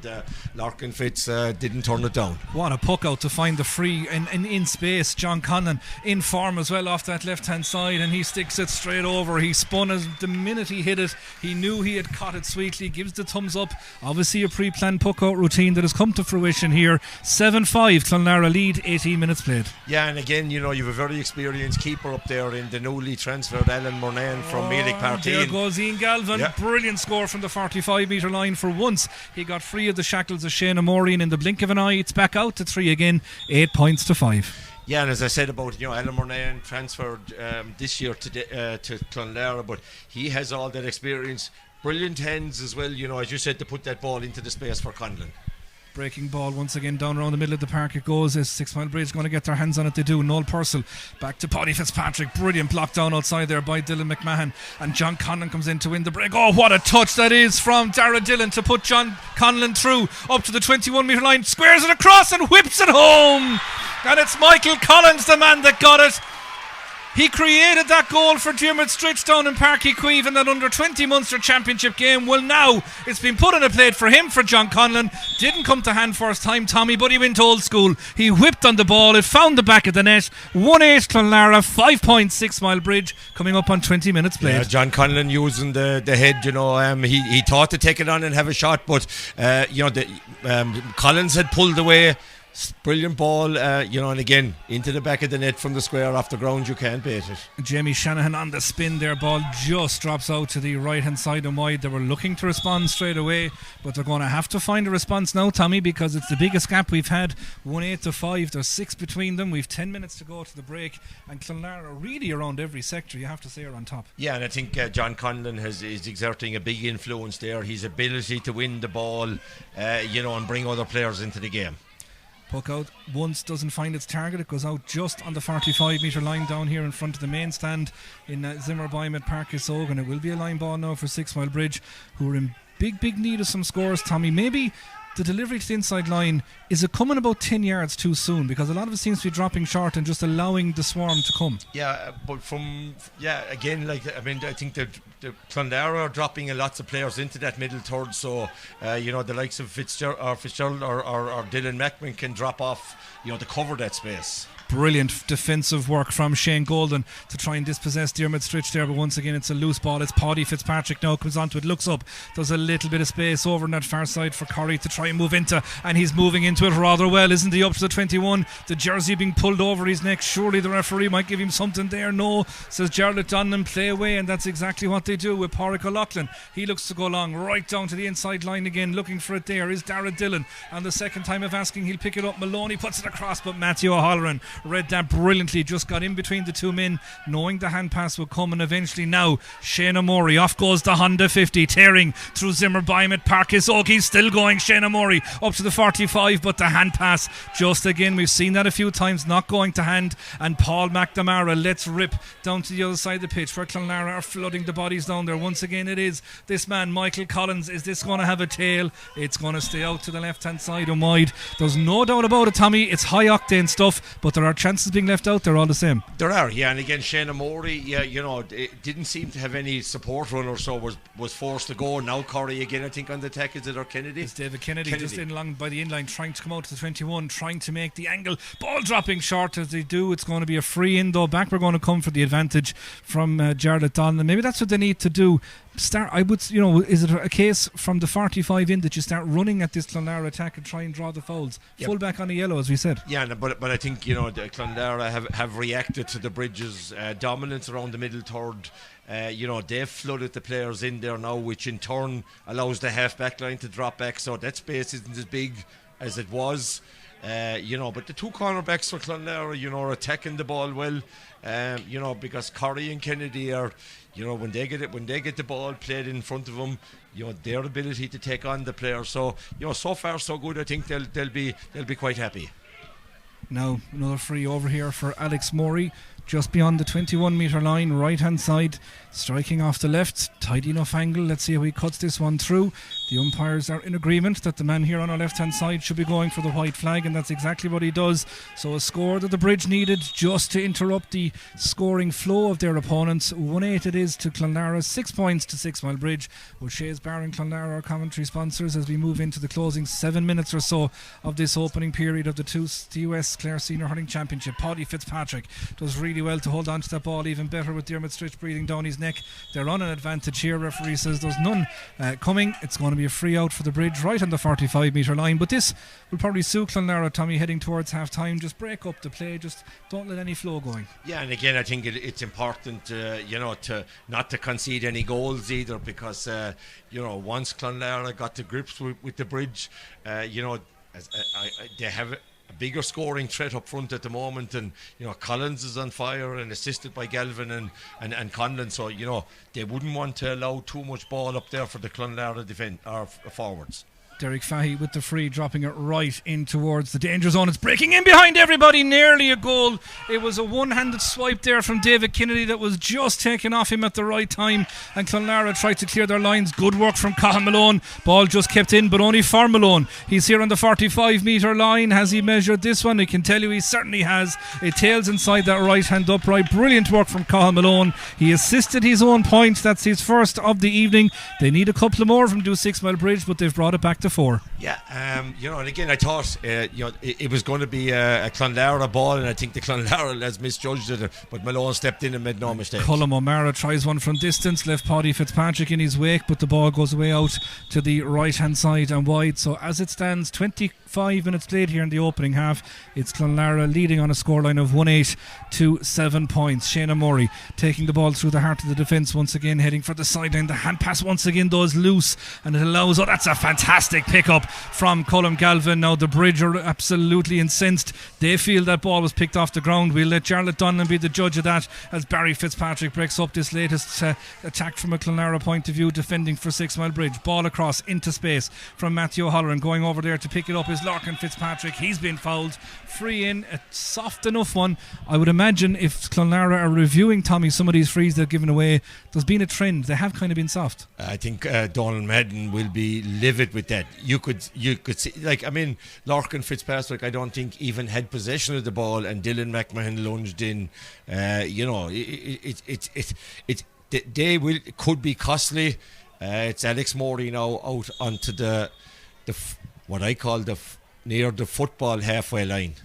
Larkin Fitz didn't turn it down. What a puck out to find the free and in space. John Conlon in form as well off that left hand side, and he sticks it straight over. He spun as the minute he hit it. He knew he had caught it sweetly. Gives the thumbs up. Obviously a pre-planned puck out routine that has come to fruition here. 7-5 Clonlara lead, 18 minutes played. Yeah, and again, you know, you have a very experienced keeper up there in the newly transferred Alan Murnane from Mealich Parteen. There goes Ian Galvin. Yeah. Brilliant score from the 45 metre line. For once he got free of the shackles of Shane O'Morey, and in the blink of an eye it's back out to 3 again, 8 points to 5. Yeah, and as I said about, you know, Alan Murnane transferred this year to Clonlara, but he has all that experience. Brilliant hands as well, you know, as you said, to put that ball into the space for Conlon. Breaking ball once again down around the middle of the park it goes, as Sixmilebridge is going to get their hands on it. They do. Noel Purcell back to Paddy Fitzpatrick. Brilliant block down outside there by Dylan McMahon, and John Conlon comes in to win the break. Oh, what a touch that is from Dara Dillon to put John Conlon through up to the 21 metre line, squares it across and whips it home, and it's Michael Collins, the man that got it. He created that goal for Dermot Stritch down in Páirc Uí Chaoimh in that under-20 Munster Championship game. Well, now it's been put on a plate for him, for John Conlon. Didn't come to hand first time, Tommy, but he went old school. He whipped on the ball. It found the back of the net. 1-8 Clonlara, 5 points Sixmilebridge, coming up on 20 minutes played. Yeah, John Conlon using the head, you know. He thought to take it on and have a shot, but, you know, Collins had pulled away. Brilliant ball, you know, and again into the back of the net from the square off the ground. You can't beat it. Jamie Shanahan on the spin there. Ball just drops out to the right hand side and wide. They were looking to respond straight away, but they're going to have to find a response now, Tommy, because it's the biggest gap we've had. 1-8 to 5. There's 6 between them. We've 10 minutes to go to the break, and Clonlara really around every sector, you have to say, are on top. Yeah, and I think John Conlon is exerting a big influence there. His ability to win the ball, you know, and bring other players into the game. Puck out once, doesn't find its target. It goes out just on the 45 metre line down here in front of the main stand in Zimmer Bymet Páirc Uí Chaoimh, and it will be a line ball now for Sixmilebridge, who are in big need of some scores, Tommy. Maybe the delivery to the inside line, is it coming about 10 yards too soon? Because a lot of it seems to be dropping short and just allowing the swarm to come. Yeah, but again, like, I mean, I think the Clonlara are dropping lots of players into that middle third, so you know, the likes of Fitzgerald or Dylan Mackman can drop off, you know, to cover that space. Brilliant defensive work from Shane Golden to try and dispossess Dermot Stritch there, but once again it's a loose ball. It's Paddy Fitzpatrick now comes onto it, looks up, there's a little bit of space over on that far side for Corrie to try and move into, and he's moving into it rather well, isn't he? Up to the 21, the jersey being pulled over his neck. Surely the referee might give him something there. No, says Jarlath Donnan, play away, and that's exactly what they do with Pádraig O'Loughlin. He looks to go long right down to the inside line again, looking for it. There is Dara Dillon, and the second time of asking he'll pick it up. Maloney puts it across, but Matthew O'Halloran read that brilliantly, just got in between the two men, knowing the hand pass would come, and eventually now Shane O'Morey, off goes the Honda 50, tearing through Zimmer Bymet Páirc Uí Chaoimh. He's still going, Shane O'Morey up to the 45, but the hand pass just again, we've seen that a few times, not going to hand, and Paul McNamara lets rip down to the other side of the pitch where Clonlara are flooding the bodies down there. Once again it is this man Michael Collins. Is this going to have a tail? It's going to stay out to the left hand side and wide. There's no doubt about it, Tommy, it's high octane stuff, but there are chances being left out there all the same. There are, yeah, and again, Shane Morey, yeah, it didn't seem to have any support runner, so was forced to go. Now Corey again, I think, on the attack. Is it or Kennedy? It's David Kennedy just in along by the inline, trying to come out to the 21, trying to make the angle. Ball dropping short as they do. It's going to be a free in though. Back we're going to come for the advantage from Jarlath Donlan. Maybe that's what they need to do. Is it a case from the 45 in that you start running at this Clonlara attack and try and draw the fouls? Yep. Full back on a yellow, as we said. Yeah, but I think the Clonlara have reacted to the Bridges' dominance around the middle third. They've flooded the players in there now, which in turn allows the half back line to drop back, so that space isn't as big as it was. But the two cornerbacks for Clonlara, are attacking the ball well. Because Corey and Kennedy are, when they get the ball played in front of them, their ability to take on the player. So, so far so good. I think they'll be quite happy. Now another free over here for Alex Morey, just beyond the 21 metre line, right hand side, striking off the left, tidy enough angle. Let's see how he cuts this one through. The umpires are in agreement that the man here on our left hand side should be going for the white flag, and that's exactly what he does. So a score that the Bridge needed just to interrupt the scoring flow of their opponents. 1-8 it is to Clonlara, 6 points to Sixmilebridge. O'Shea's Bar and Clonlara are commentary sponsors as we move into the closing 7 minutes or so of this opening period of the TUS Clare Senior Hurling Championship. Paddy Fitzpatrick does really well to hold on to that ball, even better with Dermot Stritch breathing down his neck. They're on an advantage here. Referee says there's none coming. It's going to be a free out for the Bridge right on the 45 metre line, but this will probably suit Clonlara, Tommy, heading towards half time. Just break up the play, just don't let any flow going. Yeah, and again I think it's important to not to concede any goals either, because once Clonlara got to grips with the Bridge, they have a bigger scoring threat up front at the moment, and Collins is on fire and assisted by Galvin and Conlon, so they wouldn't want to allow too much ball up there for the Clonlara defence or forwards. Derek Fahey with the free, dropping it right in towards the danger zone. It's breaking in behind everybody, nearly a goal. It was a one-handed swipe there from David Kennedy that was just taken off him at the right time, and Clonlara tried to clear their lines. Good work from Cathal Malone. Ball just kept in, but only for Malone. He's here on the 45 metre line. Has he measured this one? I can tell you he certainly has. It tails inside that right hand upright. Brilliant work from Cathal Malone. He assisted his own point. That's his first of the evening. They need a couple more from Sixmilebridge, but they've brought it back to 4. Yeah, and again I thought it was going to be a Clonlara ball, and I think the Clonlara has misjudged it, but Malone stepped in and made no mistake. Colm O'Mara tries one from distance, left Paddy Fitzpatrick in his wake, but the ball goes away out to the right hand side and wide. So as it stands, 25 minutes played here in the opening half, it's Clonlara leading on a scoreline of 1-8 to 7 points. Shane Morey taking the ball through the heart of the defence once again, heading for the sideline. The hand pass once again though is loose, and it allows, that's a fantastic pick up from Colm Galvin. Now the Bridge are absolutely incensed. They feel that ball was picked off the ground. We'll let Jarlath Donlan be the judge of that as Barry Fitzpatrick breaks up this latest attack from a Clonlara point of view, defending for Sixmilebridge. Ball across into space from Matthew O'Halloran. Going over there to pick it up is Larkin Fitzpatrick. He's been fouled. Free in, a soft enough one. I would imagine if Clonlara are reviewing, Tommy, some of these frees they've given away, there's been a trend. They have kind of been soft. I think Donald Madden will be livid with that. You could see, Larkin Fitzpatrick, I don't think even had possession of the ball, and Dylan McMahon lunged in. It could be costly. It's Alex Morey now out onto the what I call near the football halfway line.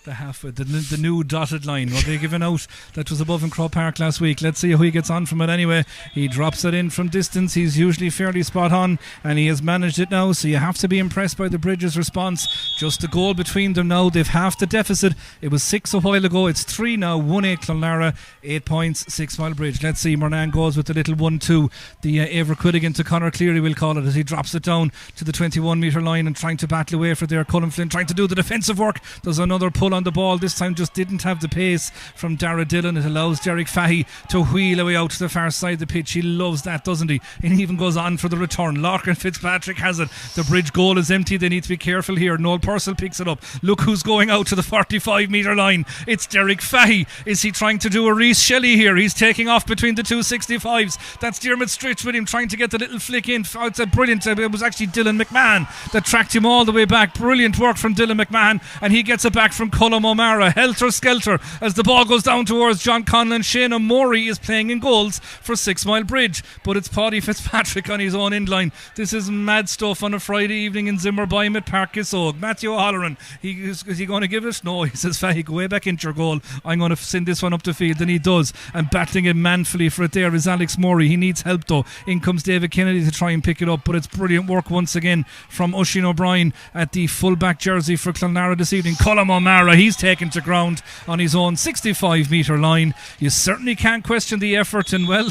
The new dotted line. What they given out that was above in Crow Park last week. Let's see how he gets on from it anyway. He drops it in from distance. He's usually fairly spot on, and he has managed it now, so you have to be impressed by the Bridges' response. Just a goal between them now. They've half the deficit. It was 6 a while ago. It's 3 now. 1-8 Clonlara, 8 points Sixmilebridge. Let's see, Murnane goes with the little 1-2. The Ever Quiddigan to Conor Cleary, we'll call it, as he drops it down to the 21 metre line and trying to battle away for there. Colin Flynn trying to do the defensive work. There's another pull on the ball this time, just didn't have the pace from Dara Dillon. It allows Derek Fahey to wheel away out to the far side of the pitch. He loves that, doesn't he? And he even goes on for the return. Larkin Fitzpatrick has it. The Bridge goal is empty. They need to be careful here. Noel Purcell picks it up. Look who's going out to the 45 metre line. It's Derek Fahey. Is he trying to do a Reece Shelley here? He's taking off between the two 65s. That's Diarmuid Stritch with him trying to get the little flick in. It's brilliant. It was actually Dylan McMahon that tracked him all the way back. Brilliant work from Dylan McMahon, and he gets it back from Colm O'Mara. Helter skelter as the ball goes down towards John Conlon. Shane O'Morey is playing in goals for Sixmilebridge, but it's Paddy Fitzpatrick on his own end line. This is mad stuff on a Friday evening in Zimmerbeim at Park Kissogue. Matthew O'Halloran, is he going to give it? No, he says, Fahy, go way back into your goal. I'm going to send this one up the field, and he does. And battling it manfully for it there is Alex Murray. He needs help though. In comes David Kennedy to try and pick it up, but it's brilliant work once again from Oisin O'Brien at the full-back jersey for Clonlara this evening. Colm O'Mara, he's taken to ground on his own 65 metre line. You certainly can't question the effort, and well,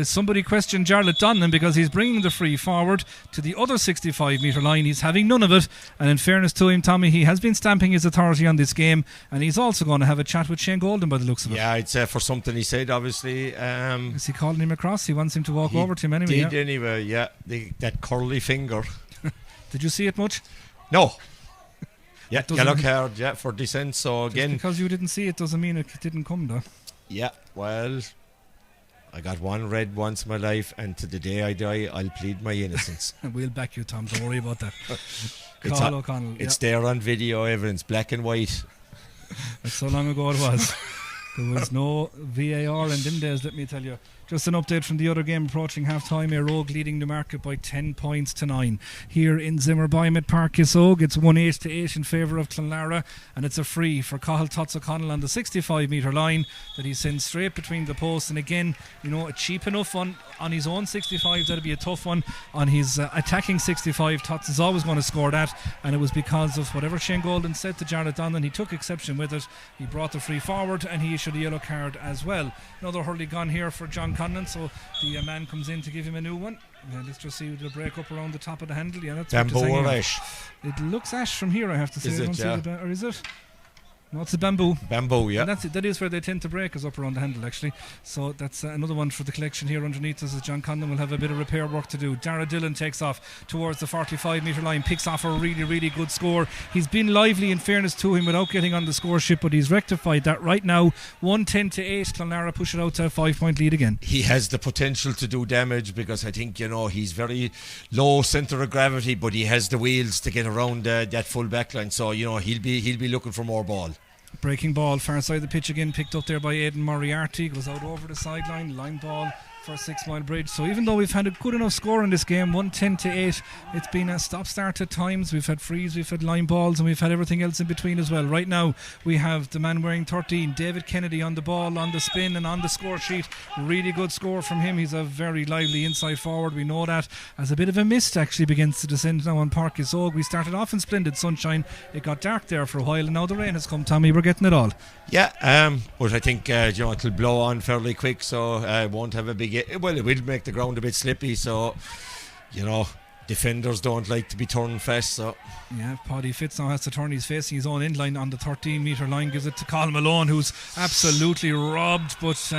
somebody questioned Jarlath Donlan because he's bringing the free forward to the other 65 metre line. He's having none of it, and in fairness to him, Tommy, he has been stamping his authority on this game, and he's also going to have a chat with Shane Golden by the looks of it. Yeah, I'd say for something he said, obviously. Is he calling him across? He wants him to walk over to him anyway. Did anyway, yeah. That curly finger. Did you see it much? No. Yeah, yellow card, yeah, for dissent. So again, just because you didn't see it doesn't mean it didn't come though. Yeah, well, I got one red once in my life, and to the day I die, I'll plead my innocence. We'll back you, Tom. Don't worry about that. Carl O'Connell. It's there on video evidence, black and white. That's so long ago it was. There was no VAR in them days, let me tell you. Just an update from the other game approaching half-time. Rogue leading the market by 10 points to 9. Here in Zimmerbeim at Park Kissogue, it's 1-8 in favour of Clonlara, and it's a free for Cathal Tots O'Connell on the 65 metre line that he sends straight between the posts. And again, you know, a cheap enough one on his own 65. That'll be a tough one on his attacking 65. Tots is always going to score that, and it was because of whatever Shane Golden said to Jarlath Donlan. He took exception with it. He brought the free forward, and he issued a yellow card as well. Another hurley gone here for John Conlon, so the man comes in to give him a new one. Let's just see the break up around the top of the handle. Yeah, that's bamboo or ash. It looks ash from here, I have to say. Is it, yeah? Or is it? No, it's a bamboo. Bamboo, yeah. And that's it. That is where they tend to break, is up around the handle, actually. So that's another one for the collection here underneath us, as John Conlon will have a bit of repair work to do. Dara Dillon takes off towards the 45 metre line, picks off a really, really good score. He's been lively, in fairness to him, without getting on the score sheet, but he's rectified that right now. 1-10 to 8. Clonlara push it out to a 5-point lead again. He has the potential to do damage because I think, you know, he's very low centre of gravity, but he has the wheels to get around that full back line. So, you know, he'll be looking for more ball. Breaking ball, far side of the pitch again, picked up there by Aidan Moriarty, goes out over the sideline, line ball for Sixmilebridge. So even though we've had a good enough score in this game, 1-10 to 8, it's been a stop-start at times. We've had frees, we've had line balls, and we've had everything else in between as well. Right now we have the man wearing 13, David Kennedy, on the ball, on the spin and on the score sheet. Really good score from him. He's a very lively inside forward, we know that. As a bit of a mist actually begins to descend now on Park Kissogue. We started off in splendid sunshine, it got dark there for a while, and now the rain has come. Tommy, we're getting it all. Yeah, but I think you know, it'll blow on fairly quick, so won't have a big. Well, it will make the ground a bit slippy, so you know, defenders don't like to be turned fast. So yeah, Paddy Fitz now has to turn. He's facing his own end line on the 13 metre line, gives it to Colm Malone, who's absolutely robbed. But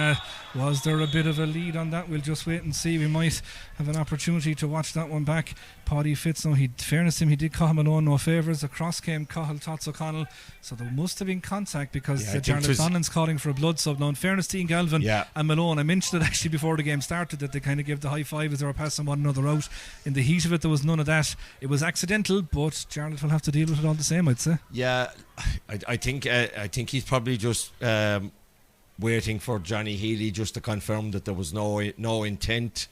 was there a bit of a lead on that? We'll just wait and see. We might have an opportunity to watch that one back. Paddy Fitz, no, fairness to him, he did Colm Malone no favours. Across came Cathal Tots O'Connell, so there must have been contact because Jarlath Donlan's calling for a blood sub. Now, in fairness to Ian Galvin and Malone, I mentioned it actually before the game started that they kind of gave the high five as they were passing one another out. In the heat of it, there was none of that. It was accidental, but Jarlath will have to deal with it all the same, I'd say. Yeah, I think he's probably just waiting for Johnny Healy just to confirm that there was no intent,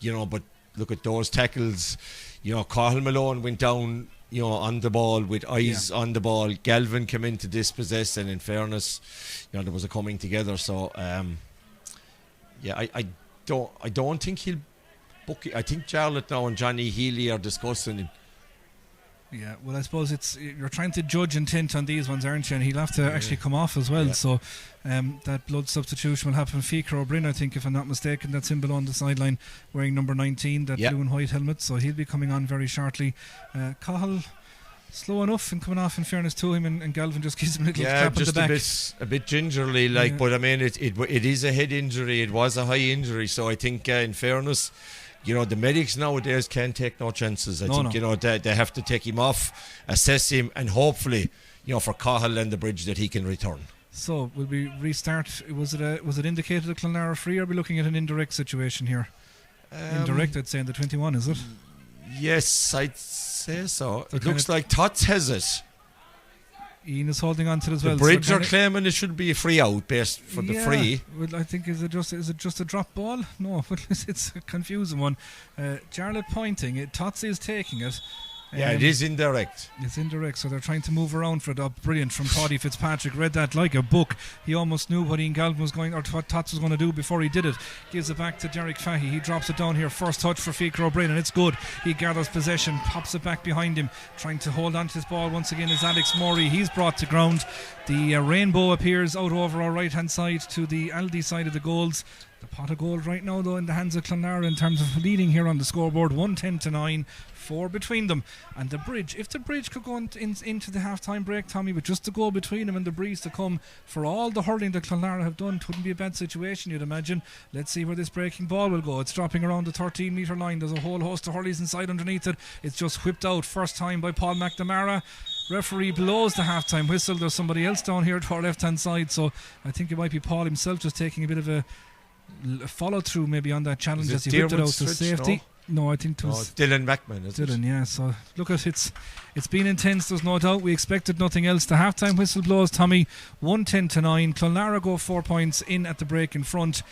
you know. But look at those tackles, you know. Cathal Malone went down, you know, on the ball with eyes on the ball. Galvin came in to dispossess, and in fairness, you know, there was a coming together. So I don't think he'll book it. I think Jarlath now and Johnny Healy are discussing it. Yeah, well, I suppose you're trying to judge intent on these ones, aren't you? And he'll have to actually come off as well. So that blood substitution will happen. Fikar O'Brien, I think, if I'm not mistaken, that's him below on the sideline wearing number 19, that blue and white helmet. So he'll be coming on very shortly. Cathal, slow enough and coming off, in fairness to him, and Galvin just gives him a little clap on the back. a bit gingerly, like. But I mean, it is a head injury. It was a high injury, so I think, in fairness, the medics nowadays can't take no chances. I think they have to take him off, assess him, and hopefully, for Cahill and the Bridge, that he can return. So will we restart? Was it indicated a Clonlara free, or are we looking at an indirect situation here? Indirect, I'd say, in the 21, is it? Yes, I'd say so. It looks like TUS has it. Ian is holding on to it as well. The Bridge are claiming it should be a free out based for the free. Well, I think is it just a drop ball? No, it's a confusing one. Jarlath pointing. TUS is taking it. It is indirect. It's indirect, so they're trying to move around for it. Oh, brilliant from Paddy Fitzpatrick. Read that like a book. He almost knew what Ian Galvin was going, or what TUS was going to do before he did it. Gives it back to Derek Fahy. He drops it down here. First touch for Fikar O'Brien, and it's good. He gathers possession, pops it back behind him, trying to hold on to his ball once again is Alex Morey. He's brought to ground. The rainbow appears out over our right hand side to the Aldi side of the goals. The pot of gold right now, though, in the hands of Clonlara in terms of leading here on the scoreboard, 110-9, 4 between them. And the Bridge, if the Bridge could go into the half-time break, Tommy, with just the goal between them and the breeze to come, for all the hurling that Clonlara have done, it wouldn't be a bad situation, you'd imagine. Let's see where this breaking ball will go. It's dropping around the 13-metre line. There's a whole host of hurleys inside underneath it. It's just whipped out first time by Paul McNamara. Referee blows the half-time whistle. There's somebody else down here to our left-hand side, so I think it might be Paul himself just taking a bit of a follow through maybe on that challenge as he whipped it out to safety. No, I think it was Dylan Mackman. Dylan, yeah. So look at it's been intense. There's no doubt. We expected nothing else. The half-time whistle blows, Tommy. 110-9. Clonlara go 4 points in at the break in front.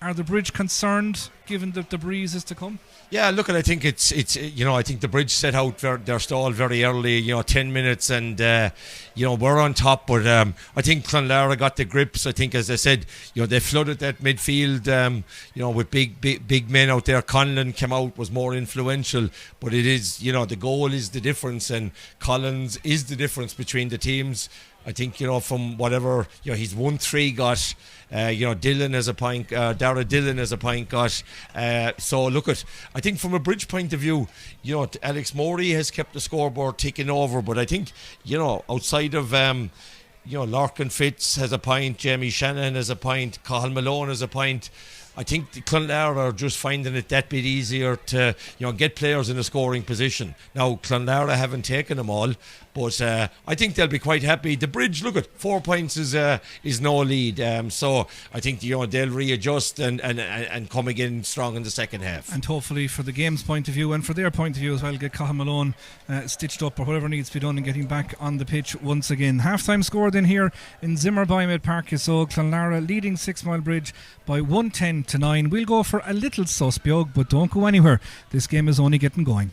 Are the Bridge concerned, given that the breeze is to come? Yeah, look, I think it's I think the Bridge set out their stall very early, 10 minutes, and we're on top. But I think Clonlara got the grips. I think, as I said, they flooded that midfield, with big men out there. Conlon came out, was more influential, but it is, the goal is the difference, and Collins is the difference between the teams. I think, from whatever, he's 1-3 got, Dylan as a point, Dara Dylan as a point got. So look I think from a Bridge point of view, Alex Morey has kept the scoreboard ticking over, but I think, outside of, Larkin Fitz has a point, Jamie Shannon has a point, Cahill Malone has a point. I think the Clonlara are just finding it that bit easier to get players in a scoring position. Now Clonlara haven't taken them all, but I think they'll be quite happy. The Bridge, look at 4 points is no lead, so I think they'll readjust and come again strong in the second half. And hopefully, for the game's point of view and for their point of view as well, get Cahill Malone stitched up or whatever needs to be done and get him back on the pitch once again. Half-time scored in here in Zimmer Biomed Park. So Clonlara leading Sixmilebridge by 110-9. We'll go for a little Susbiog, but don't go anywhere. This game is only getting going.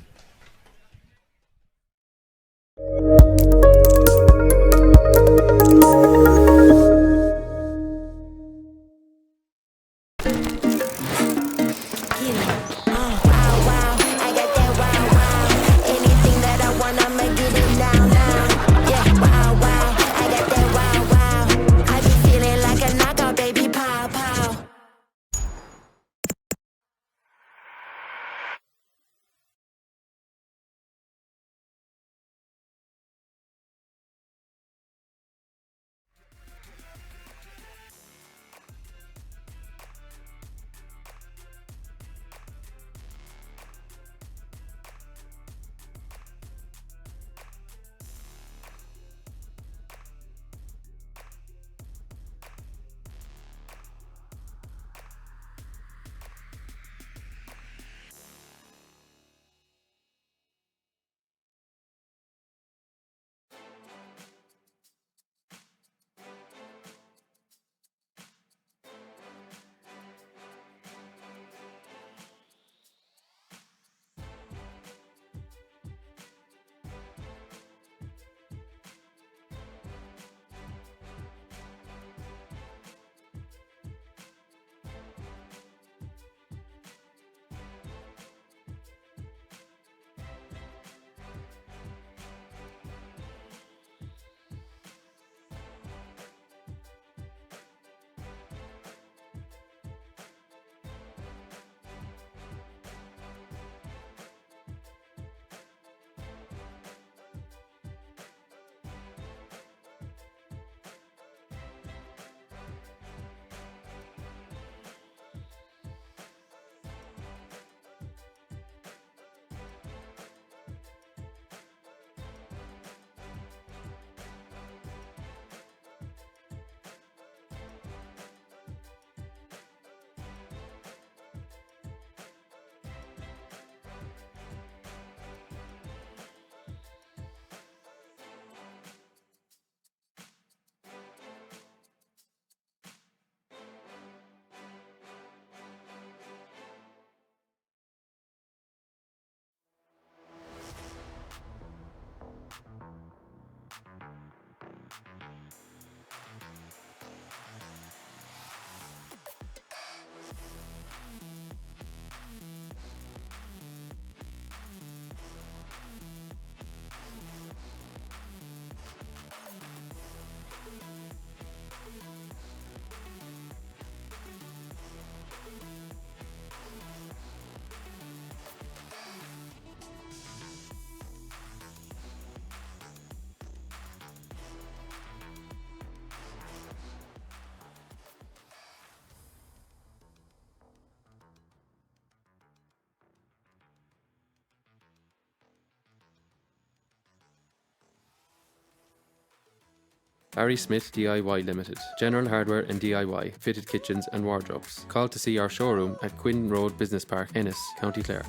Barry Smith DIY Limited, general hardware and DIY, fitted kitchens and wardrobes. Call to see our showroom at Quinn Road Business Park, Ennis, County Clare.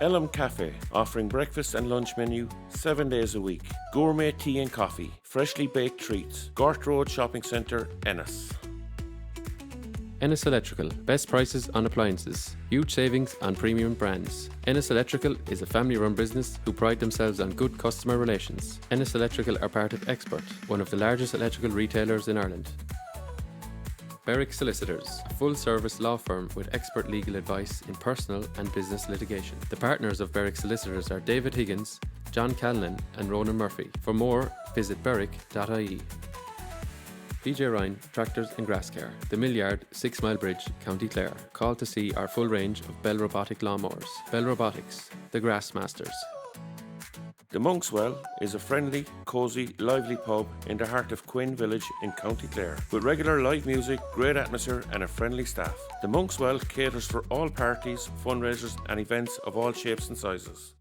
Elm Cafe, offering breakfast and lunch menu 7 days a week. Gourmet tea and coffee, freshly baked treats. Gort Road Shopping Centre, Ennis. Ennis Electrical, best prices on appliances, huge savings on premium brands. Ennis Electrical is a family-run business who pride themselves on good customer relations. Ennis Electrical are part of Expert, one of the largest electrical retailers in Ireland. Berwick Solicitors, a full-service law firm with expert legal advice in personal and business litigation. The partners of Berwick Solicitors are David Higgins, John Callan and Ronan Murphy. For more, visit berwick.ie. PJ Ryan Tractors and Grass Care, The Millyard, Sixmilebridge, County Clare. Call to see our full range of Bell Robotic lawnmowers. Bell Robotics, the Grass Masters. The Monk's Well is a friendly, cosy, lively pub in the heart of Quinn Village in County Clare, with regular live music, great atmosphere and a friendly staff. The Monk's Well caters for all parties, fundraisers and events of all shapes and sizes.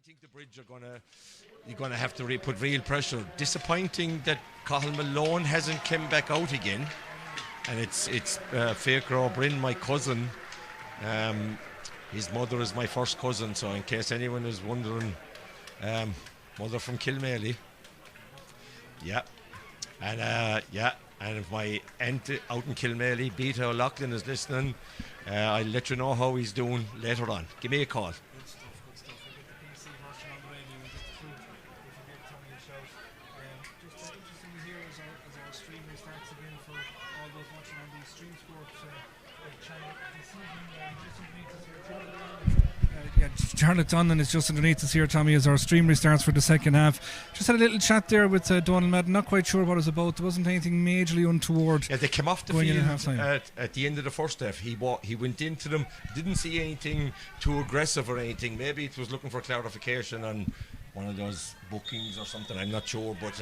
think the Bridge are you're gonna have to put real pressure. Disappointing that Cathal Malone hasn't come back out again, and it's Faker O'Brien, my cousin. His mother is my first cousin, so in case anyone is wondering, mother from Kilmaley. Yeah, and if my aunt out in Kilmaley, Beta O'Loughlin, is listening, I'll let you know how he's doing later on. Give me a call. Good stuff. We'll get the PC version on the radio. We'll get the crew. If you get Tommy a shout. Just interesting to hear as our stream restarts again for all those watching on the Stream Sport channel this evening. Just underneath us here, Charlotte Donlan is just underneath us here, Tommy, as our stream restarts for the second half. Just had a little chat there with Donald Madden, not quite sure what it was about. There wasn't anything majorly untoward. Yeah, they came off the field at the end of the first half. He went into them, didn't see anything too aggressive or anything. Maybe it was looking for clarification on one of those bookings or something, I'm not sure, but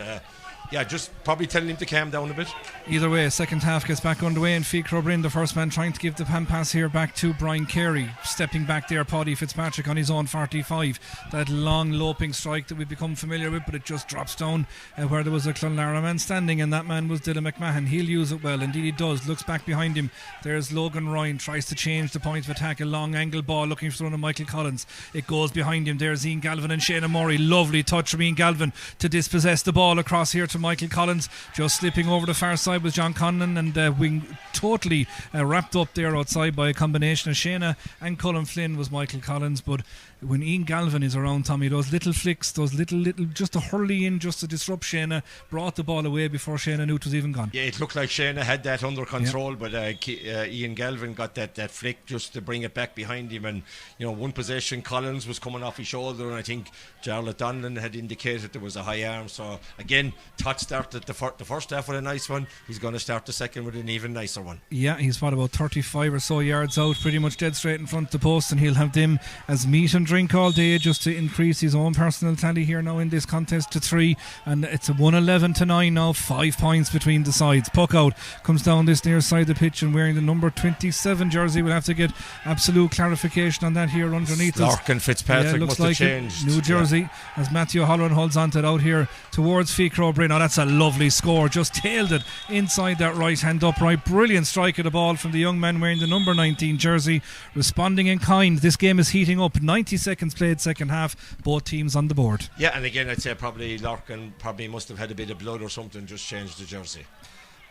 just probably telling him to calm down a bit. Either way, second half gets back underway, and Faker O'Brien, the first man, trying to give the pan pass here back to Brian Carey, stepping back there, Paddy Fitzpatrick on his own 45, that long loping strike that we've become familiar with, but it just drops down where there was a Clonlara man standing, and that man was Dylan McMahon. He'll use it well, indeed he does. Looks back behind him, there's Logan Ryan, tries to change the point of attack, a long angle ball looking for one of Michael Collins. It goes behind him, there's Ian Galvin and Shane Murray. Lovely touch from Ian Galvin to dispossess the ball across here to Michael Collins, just slipping over the far side was John Conlon, and we totally wrapped up there outside by a combination of Shayna and Cullen Flynn was Michael Collins. But when Ian Galvin is around, Tommy, those little flicks, those little just to hurley in, just to disrupt Shayna, brought the ball away before Shayna knew it was even gone. Yeah, it looked like Shayna had that under control, but Ian Galvin got that flick just to bring it back behind him, and one possession Collins was coming off his shoulder, and I think Charlotte Donlan had indicated there was a high arm. So again, Todd started the first half with a nice one. He's going to start the second with an even nicer one. Yeah, he's about 35 or so yards out, pretty much dead straight in front of the post, and he'll have them as meat and drink all day, just to increase his own personal tally here now in this contest to 3, and it's a 111-9 now, 5 points between the sides. Puck out comes down this near side of the pitch and wearing the number 27 jersey. We'll have to get absolute clarification on that here underneath us. Larkin Fitzpatrick must have changed. New jersey, as Matthew Holland holds on to it out here towards Faker O'Brien. Oh, that's a lovely score, just tailed it inside that right hand upright. Brilliant strike of the ball from the young man wearing the number 19 jersey, responding in kind. This game is heating up. 90 seconds played, second half, both teams on the board. Yeah, and again I'd say probably Larkin must have had a bit of blood or something, just changed the jersey.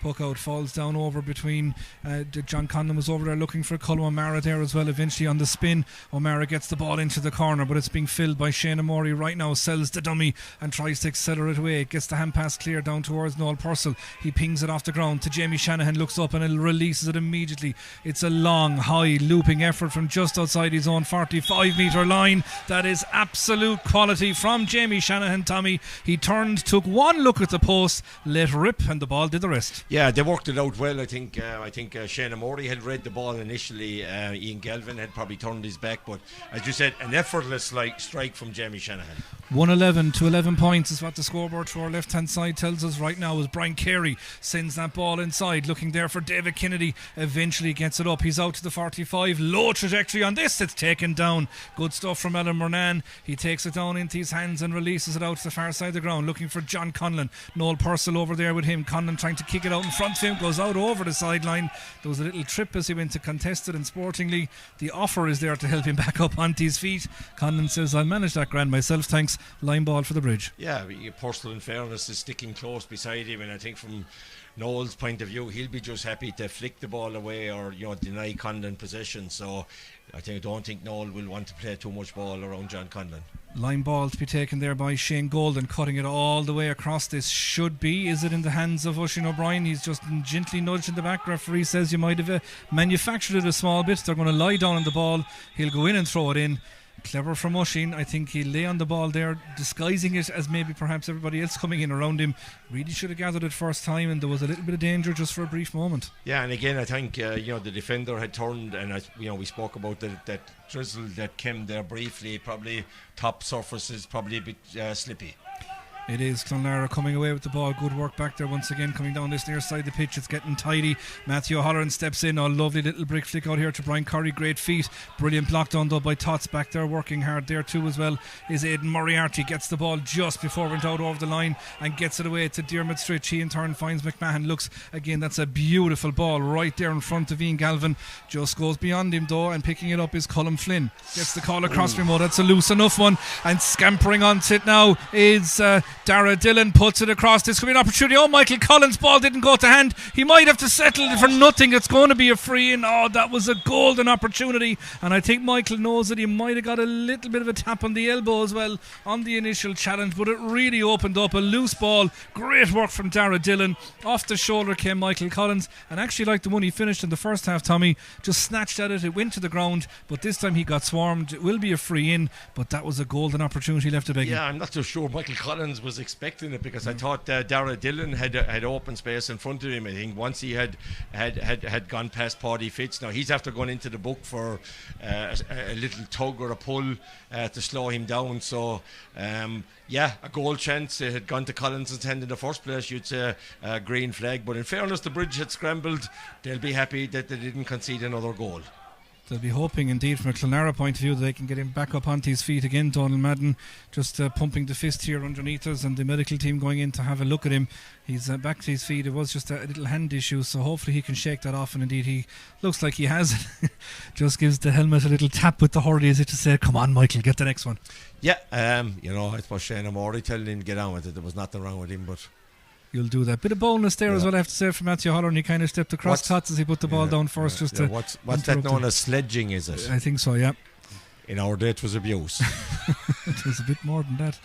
Puck out, falls down over between John Conlon was over there looking for Colm O'Mara there as well. Eventually on the spin, O'Mara gets the ball into the corner, but it's being filled by Shane Murray right now. Sells the dummy and tries to accelerate away. Gets the hand pass clear down towards Noel Purcell. He pings it off the ground to Jamie Shanahan, looks up and it releases it immediately. It's a long, high looping effort from just outside his own 45 metre line. That is absolute quality from Jamie Shanahan, Tommy. He turned, took one look at the post, let rip, and the ball did the rest. Yeah, they worked it out well. I think Shane Murray had read the ball initially. Ian Galvin had probably turned his back, but as you said, an effortless strike from Jamie Shanahan. 111 to 11 points is what the scoreboard to our left hand side tells us right now, as Brian Carey sends that ball inside, looking there for David Kennedy. Eventually gets it up, he's out to the 45. Low trajectory on this, it's taken down. Good stuff from Alan Murnan. He takes it down into his hands and releases it out to the far side of the ground, looking for John Conlon. Noel Purcell over there with him. Conlon trying to kick it out in front of him, goes out over the sideline. There was a little trip as he went to contest it, and sportingly the offer is there to help him back up onto his feet. Conlon says, I'll manage that grand myself, thanks. Line ball for the Bridge. Yeah, Purcell in fairness is sticking close beside him, and I think from Noel's point of view, he'll be just happy to flick the ball away or deny Conlon possession. So I don't think Noel will want to play too much ball around John Conlon. Line ball to be taken there by Shane Golden, cutting it all the way across. This should be, is it in the hands of Oisin O'Brien? He's just gently nudged in the back. Referee says you might have manufactured it a small bit. They're going to lie down on the ball. He'll go in and throw it in. Clever from Oisin. I think he'll lay on the ball there, disguising it as maybe perhaps everybody else coming in around him. Really should have gathered it first time, and there was a little bit of danger just for a brief moment. Yeah, and again I think the defender had turned, and we spoke about that drizzle that came there briefly. Probably top surface is probably a bit slippy. It is Clonlara coming away with the ball. Good work back there once again, coming down this near side of the pitch. It's getting tidy. Matthew O'Halloran steps in. Oh, lovely little brick flick out here to Brian Curry. Great feet. Brilliant block done though by TUS back there, working hard there too as well is Aidan Moriarty. Gets the ball just before it went out over the line and gets it away to Diarmuid Stritch. He in turn finds McMahon. Looks again, that's a beautiful ball right there in front of Ian Galvin. Just goes beyond him though, and picking it up is Colin Flynn. Gets the call across from him. That's a loose enough one, and scampering onto it now is Dara Dillon. Puts it across. This could be an opportunity. Oh, Michael Collins' ball didn't go to hand. He might have to settle it for nothing. It's going to be a free in. Oh, that was a golden opportunity, and I think Michael knows that he might have got a little bit of a tap on the elbow as well on the initial challenge, but it really opened up. A loose ball. Great work from Dara Dillon. Off the shoulder came Michael Collins, and actually like the one he finished in the first half, Tommy, just snatched at it. It went to the ground, but this time he got swarmed. It will be a free in, but that was a golden opportunity left to beg. Yeah, I'm not too sure Michael Collins was expecting it, because I thought Dara Dillon had open space in front of him. I think once he had gone past Paddy Fitz. Now he's after going into the book for a little tug or a pull to slow him down. So a goal chance. It had gone to Collins' hand in the first place. You'd say a green flag, but in fairness, the Bridge had scrambled. They'll be happy that they didn't concede another goal. They'll be hoping indeed from a Clonlara point of view that they can get him back up onto his feet again. Donald Madden just pumping the fist here underneath us, and the medical team going in to have a look at him. He's back to his feet. It was just a little hand issue, so hopefully he can shake that off, and indeed he looks like he has. Just gives the helmet a little tap with the hurley as if to say, come on Michael, get the next one. Yeah, I suppose Shane O'Morey telling him to get on with it. There was nothing wrong with him, but you'll do that. Bit of bonus there as well, I have to say, from Matthew O'Halloran. He kind of stepped across TUS as he put the ball down first. What's that known as sledging, is it? I think so, yeah. In our day it was abuse. It was a bit more than that.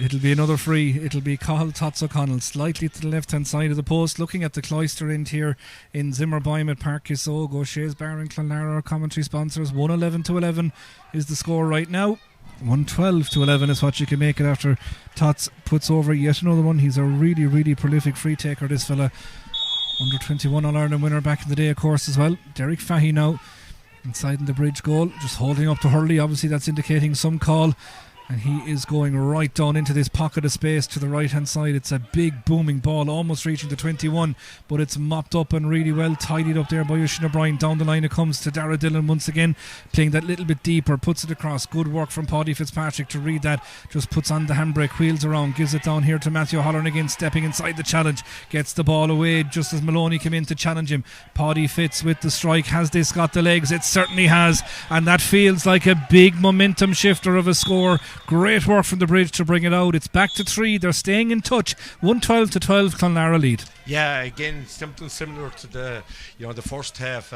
It'll be another free. It'll be Cathal Tots O'Connell slightly to the left hand side of the post, looking at the Cloister end here in Zimmerbeim at Park Kisog. O'Shea's Bar and Clonlara, our commentary sponsors. 111-11 is the score right now. 112-11 is what you can make it after Tots puts over yet another one. He's a really, really prolific free taker, this fella. Under 21 All-Ireland winner back in the day, of course, as well. Derek Fahey now inside in the Bridge goal, just holding up to Hurley. Obviously that's indicating some call, and he is going right down into this pocket of space to the right hand side. It's a big booming ball, almost reaching the 21, but it's mopped up and really well tidied up there by Oisin O'Brien. Down the line it comes to Dara Dillon once again, playing that little bit deeper, puts it across. Good work from Paddy Fitzpatrick to read that, just puts on the handbrake, wheels around, gives it down here to Matthew O'Halloran again, stepping inside the challenge, gets the ball away just as Maloney came in to challenge him. Paddy Fitz with the strike. Has this got the legs? It certainly has, and that feels like a big momentum shifter of a score. Great work from the Bridge to bring it out. It's back to 3. They're staying in touch. 112-12 Clonlara lead. Yeah, again, something similar to the first half.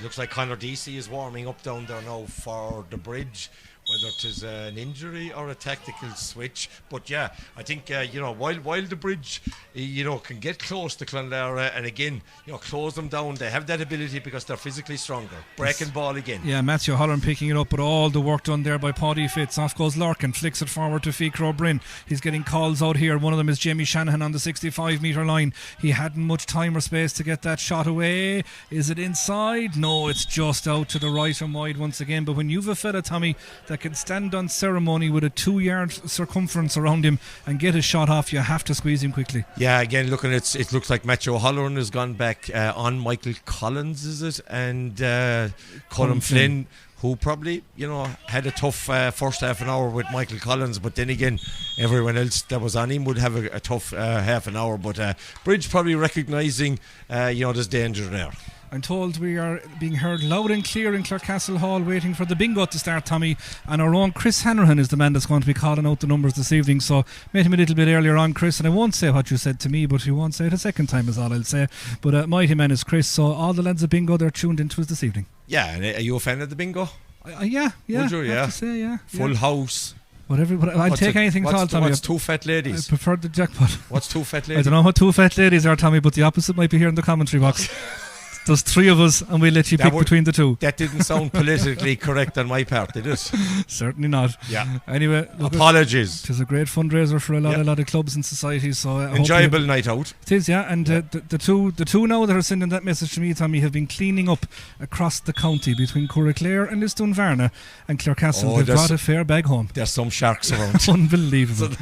Looks like Conor Deasy is warming up down there now for the Bridge, whether it is an injury or a tactical switch. But yeah, I think while the Bridge can get close to Clonlara and again close them down, they have that ability because they're physically stronger. Breaking ball again. Yeah, Matthew O'Halloran picking it up, but all the work done there by Paddy Fitz. Off goes Larkin, flicks it forward to Fiacre O'Brien. He's getting calls out here. One of them is Jamie Shanahan on the 65 metre line. He hadn't much time or space to get that shot away. Is it inside? No, it's just out to the right and wide once again. But when you've a fella, Tommy, that can stand on ceremony with a 2-yard circumference around him and get a shot off, you have to squeeze him quickly. Yeah, again, looking at it looks like Matthew O'Halloran has gone back on Michael Collins, is it? And Colin Flynn, who probably, had a tough first half an hour with Michael Collins, but then again, everyone else that was on him would have a tough half an hour. But Bridge probably recognising, there's danger there. I'm told we are being heard loud and clear in Clarecastle Hall, waiting for the bingo to start, Tommy, and our own Chris Hanrahan is the man that's going to be calling out the numbers this evening. So met him a little bit earlier on, Chris, and I won't say what you said to me, but you won't say it a second time is all I'll say. But mighty man is Chris, so all the lads of bingo, they're tuned into us this evening. Yeah, and are you a fan of the bingo? Yeah. Would you? I have to say, yeah. Full house. Whatever, I'll take anything at all, Tommy. What's two fat ladies? I prefer the jackpot. What's two fat ladies? I don't know what two fat ladies are, Tommy, but the opposite might be here in the commentary box. There's 3 of us, and we'll let you pick between the 2. That didn't sound politically correct on my part, did it? Certainly not. Yeah. Anyway, apologies. It is a great fundraiser for a lot of clubs and societies. So enjoyable night out. It is, yeah. And the two now that are sending that message to me, Tommy, have been cleaning up across the county between Clare and Lisdoonvarna and Clarecastle. They've brought a fair bag home. There's some sharks around. Unbelievable.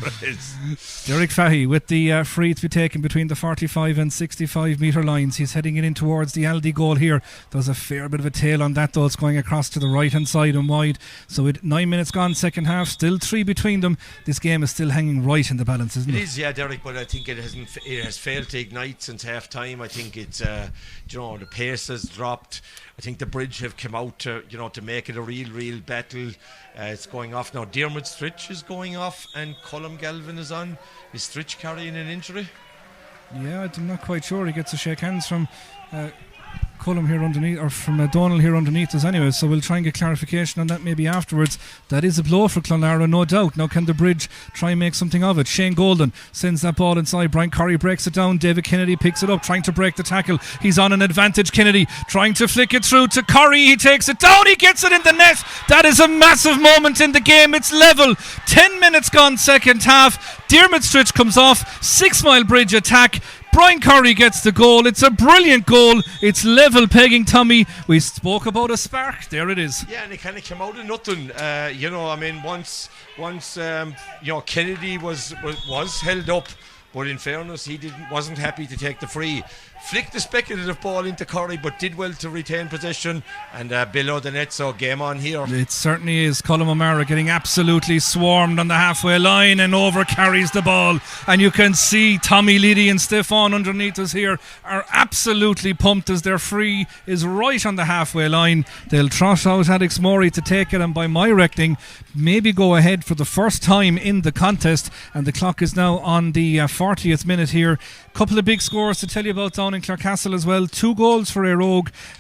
Derek Fahey with the free to be taken between the 45 and 65 metre lines. He's heading it in towards the Aldi goal here. There's a fair bit of a tail on that though. It's going across to the right hand side and wide. So with 9 minutes gone, second half, still 3 between them. This game is still hanging right in the balance, isn't it? It is, yeah, Derek, but I think it has failed to ignite since half time. I think it's the pace has dropped. I think the Bridge have come out to make it a real battle. It's going off now. Dermot Stritch is going off and Colm Galvin is on. Is Stritch carrying an injury? Yeah, I'm not quite sure. He gets a shake hands from Colm here underneath, or from Donald here underneath us anyway, so we'll try and get clarification on that maybe afterwards. That is a blow for Clonlara, no doubt. Now can the Bridge try and make something of it? Shane Golden sends that ball inside. Brian Curry breaks it down. David Kennedy picks it up, trying to break the tackle. He's on an advantage. Kennedy trying to flick it through to Curry. He takes it down. He gets it in the net. That is a massive moment in the game. It's level. 10 minutes gone, second half. Dermot Stritch comes off. Sixmilebridge attack. Brian Curry gets the goal. It's a brilliant goal. It's level pegging, Tommy. We spoke about a spark. There it is. Yeah, and it kind of came out of nothing. Once Kennedy was held up, but in fairness, he wasn't happy to take the free. Flicked the speculative ball into Curry, but did well to retain possession and below the net, so game on here. It certainly is. Colm O'Mara getting absolutely swarmed on the halfway line and over carries the ball, and you can see Tommy Liddy and Stefan underneath us here are absolutely pumped as their free is right on the halfway line. They'll trot out Alex Morey to take it, and by my reckoning maybe go ahead for the first time in the contest, and the clock is now on the 40th minute here. Couple of big scores to tell you about down in Clarecastle as well. 2 goals for Éire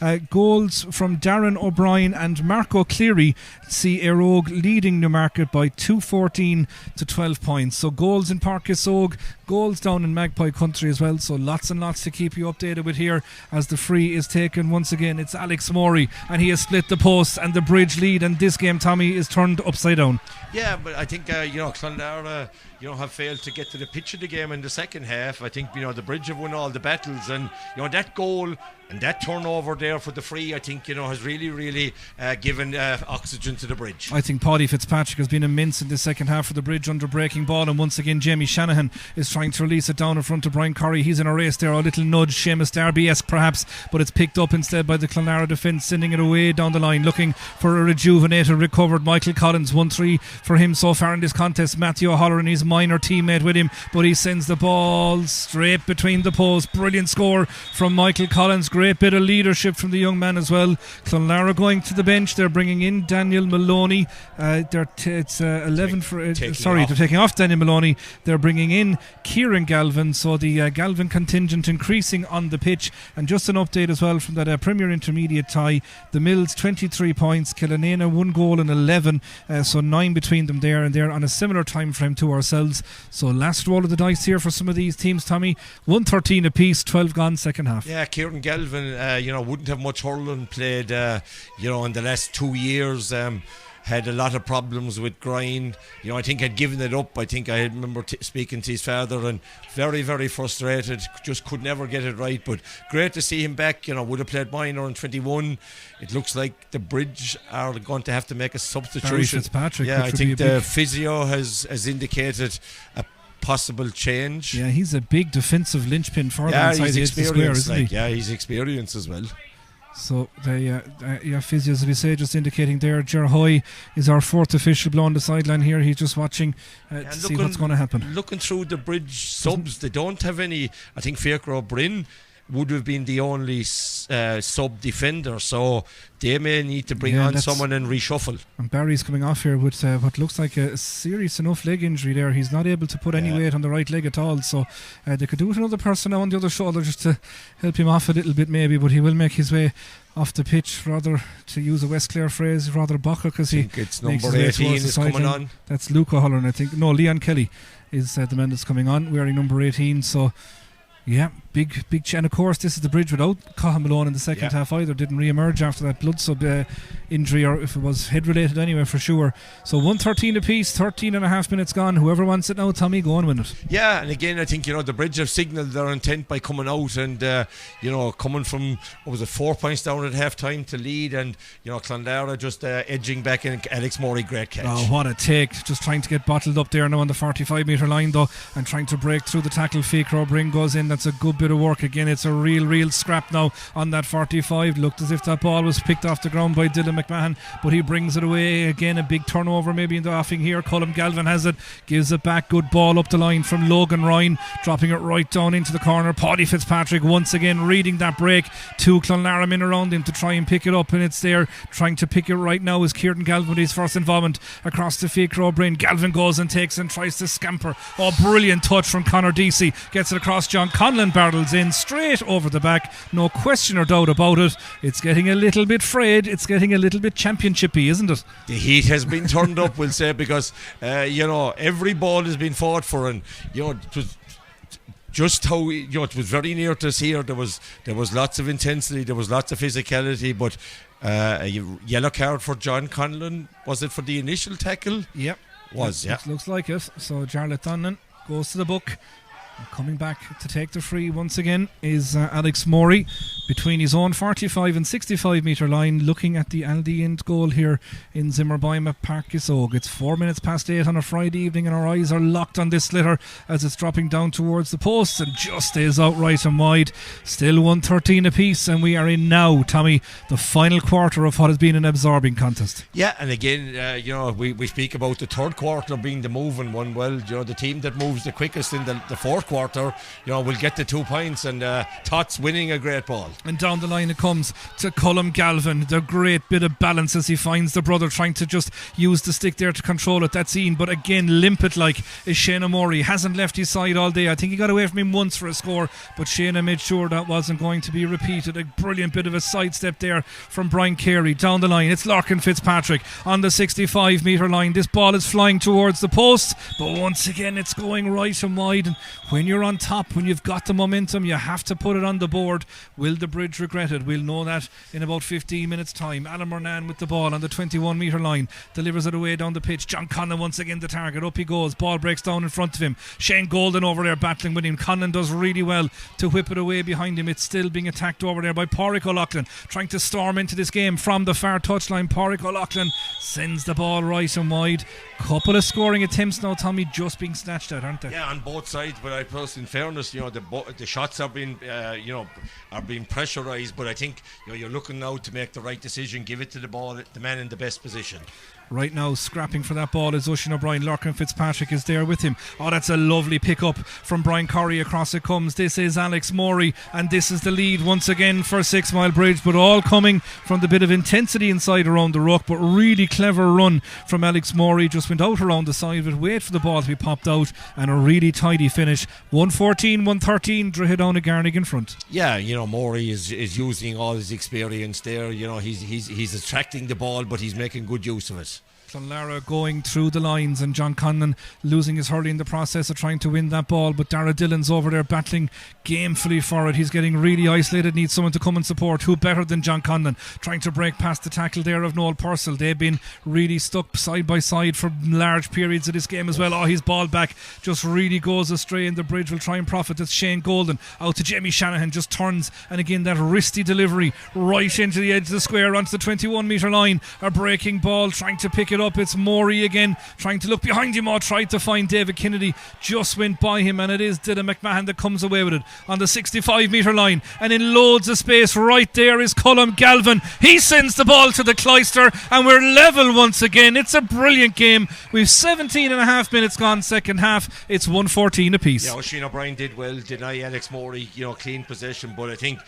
Óg. Goals from Darren O'Brien and Marco Cleary see Éire Óg leading Newmarket by 2-14 to 12 points. So goals in Parkis Óg, goals down in Magpie Country as well. So lots and lots to keep you updated with here as the free is taken once again. It's Alex Morey and he has split the posts and the Bridge lead, and this game, Tommy, is turned upside down. Yeah, but I think Clonlara have failed to get to the pitch of the game in the second half. I think the Bridge have won all the battles, and that goal and that turnover there for the free, I think has really given oxygen to the Bridge. I think Paddy Fitzpatrick has been immense in the second half for the Bridge under breaking ball, and once again Jamie Shanahan is trying to release it down in front of Brian Curry. He's in a race there, a little nudge, Seamus Darby-esque perhaps, but it's picked up instead by the Clonlara defence, sending it away down the line, looking for a rejuvenated, recovered Michael Collins. 1-3 for him so far in this contest. Matthew O'Halloran, his minor teammate with him, but he sends the ball straight between the posts. Brilliant score from Michael Collins. Great bit of leadership from the young man as well. Clonlara going to the bench. They're bringing in Daniel Maloney. It's 11 for they're taking off Daniel Maloney. They're bringing in Kieran Galvin. So the Galvin contingent increasing on the pitch. And just an update as well from that Premier Intermediate tie. The Mills 23 points, Killanena 1 goal and 11, so 9 between them there, and they're on a similar time frame to ourselves. So last roll of the dice here for some of these teams, Tommy. 1-13 apiece, 12 gone second half. Yeah, Kieran Galvin wouldn't have much hurling played in the last 2 years. Had a lot of problems with grind. I think had given it up. I think I remember speaking to his father and very frustrated. Just could never get it right. But great to see him back. Would have played minor in 21. It looks like the Bridge are going to have to make a substitution. Fitzpatrick, yeah, I think the physio has indicated a possible change. Yeah, he's a big defensive linchpin for them inside the edge of the square, isn't he? Yeah, he's experienced as well. So physios, as we say, just indicating there. Ger Hoy is our fourth official blowing the sideline here. He's just watching to see what's going to happen. Looking through the Bridge subs, they don't have any. I think Fiacre O'Brien would have been the only sub defender, so they may need to bring on someone and reshuffle. And Barry's coming off here with what looks like a serious enough leg injury there. He's not able to put any weight on the right leg at all, so they could do with another person now on the other shoulder just to help him off a little bit maybe, but he will make his way off the pitch, rather, to use a West Clare phrase, rather buckle, because he it's number 18 is coming on. That's Luke O'Halloran, I think. No, Leon Kelly is the man that's coming on wearing number 18, so Yeah, big and of course this is the bridge without Cathal Malone in the second half either. Didn't re-emerge after that blood sub injury, or if it was head related anyway, for sure. So 1:13 apiece, 13 and a half minutes gone. Whoever wants it now, Tommy, go on with it. Yeah, and again I think the bridge have signalled their intent by coming out and coming from 4 points down at half time to lead, and Clonlara just edging back, and Alex Morey, great catch. Oh, what a take, just trying to get bottled up there now on the 45 metre line though, and trying to break through the tackle. Fake O'Brien goes in. That's a good bit of work. Again, it's a real scrap now on that 45. Looked as if that ball was picked off the ground by Dylan McMahon, but he brings it away. Again, a big turnover maybe in the offing here. Colm Galvin has it, gives it back. Good ball up the line from Logan Ryan, dropping it right down into the corner. Paddy Fitzpatrick once again reading that break. Two Clonlara men around him to try and pick it up, and it's there. Trying to pick it right now is Kieran Galvin with his first involvement across the Fake O'Brien. Galvin goes and takes and tries to scamper. Oh, brilliant touch from Conor Deasy. Gets it across. John Conlon barrels in straight over the back. No question or doubt about it. It's getting a little bit frayed. It's getting a little bit championshipy, isn't it? The heat has been turned up, we'll say, because every ball has been fought for, and it was just how it was very near to us here. There was lots of intensity, there was lots of physicality, but a yellow card for John Conlon. Was it for the initial tackle? Yep. Looks like it. So Jarlath Donnan goes to the book. Coming back to take the free once again is Alex Morey between his own 45 and 65 metre line, looking at the Aldi end goal here in Zimmerbeim Park Gisog. It's 4 minutes past 8 on a Friday evening, and our eyes are locked on this sliotar as it's dropping down towards the posts and just stays out right and wide. Still 1:13 apiece, and we are in now, Tommy, the final quarter of what has been an absorbing contest. Yeah, and again, we speak about the third quarter being the moving one. Well, the team that moves the quickest in the fourth quarter, will get the 2 points, and Tots winning a great ball. And down the line it comes to Colm Galvin. The great bit of balance as he finds the brother trying to just use the stick there to control it. That's Ian, but again limpet like is Shane O'Morey. Hasn't left his side all day. I think he got away from him once for a score, but Shane made sure that wasn't going to be repeated. A brilliant bit of a sidestep there from Brian Carey. Down the line it's Larkin Fitzpatrick on the 65 metre line. This ball is flying towards the post, but once again it's going right and wide. And when you're on top, when you've got the momentum, you have to put it on the board. Will the bridge regret it? We'll know that in about 15 minutes time. Alan Murnan with the ball on the 21 metre line, delivers it away down the pitch. John Conlon once again the target. Up he goes, ball breaks down in front of him. Shane Golden over there battling with him. Conlon does really well to whip it away behind him. It's still being attacked over there by Pádraig O'Loughlin, trying to storm into this game from the far touchline. Pádraig O'Loughlin sends the ball right and wide. Couple of scoring attempts now, Tommy, just being snatched out, aren't they? Yeah, on both sides, but I suppose in fairness, the shots are being pressurised, but I think you're looking now to make the right decision, give it to the man in the best position. Right now, scrapping for that ball is Oisin O'Brien. Larkin Fitzpatrick is there with him. Oh, that's a lovely pick up from Brian Corey. Across it comes. This is Alex Morey, and this is the lead once again for Sixmilebridge, but all coming from the bit of intensity inside around the ruck. But really clever run from Alex Morey. Just went out around the side of it, wait for the ball to be popped out, and a really tidy finish. 1:14, 1:13, Drogheda Garnig in front. Yeah, Morey is using all his experience there. He's attracting the ball, but he's making good use of it. Clonlara going through the lines, and John Conlon losing his hurley in the process of trying to win that ball, but Dara Dillon's over there battling gamefully for it. He's getting really isolated, needs someone to come and support. Who better than John Conlon, trying to break past the tackle there of Noel Purcell. They've been really stuck side by side for large periods of this game as well. His ball back just really goes astray, and the bridge will try and profit. It's Shane Golden out to Jamie Shanahan, just turns, and again that wristy delivery right into the edge of the square onto the 21 metre line. A breaking ball, trying to pick it up. It's Morey again, trying to look behind him, or tried to find David Kennedy, just went by him, and it is Dylan McMahon that comes away with it on the 65 metre line, and in loads of space right there is Colm Galvin. He sends the ball to the cloister, and we're level once again. It's a brilliant game. We've 17 and a half minutes gone second half. It's 1:14 apiece. Yeah, Oisin O'Brien did well, deny Alex Morey clean possession, but I think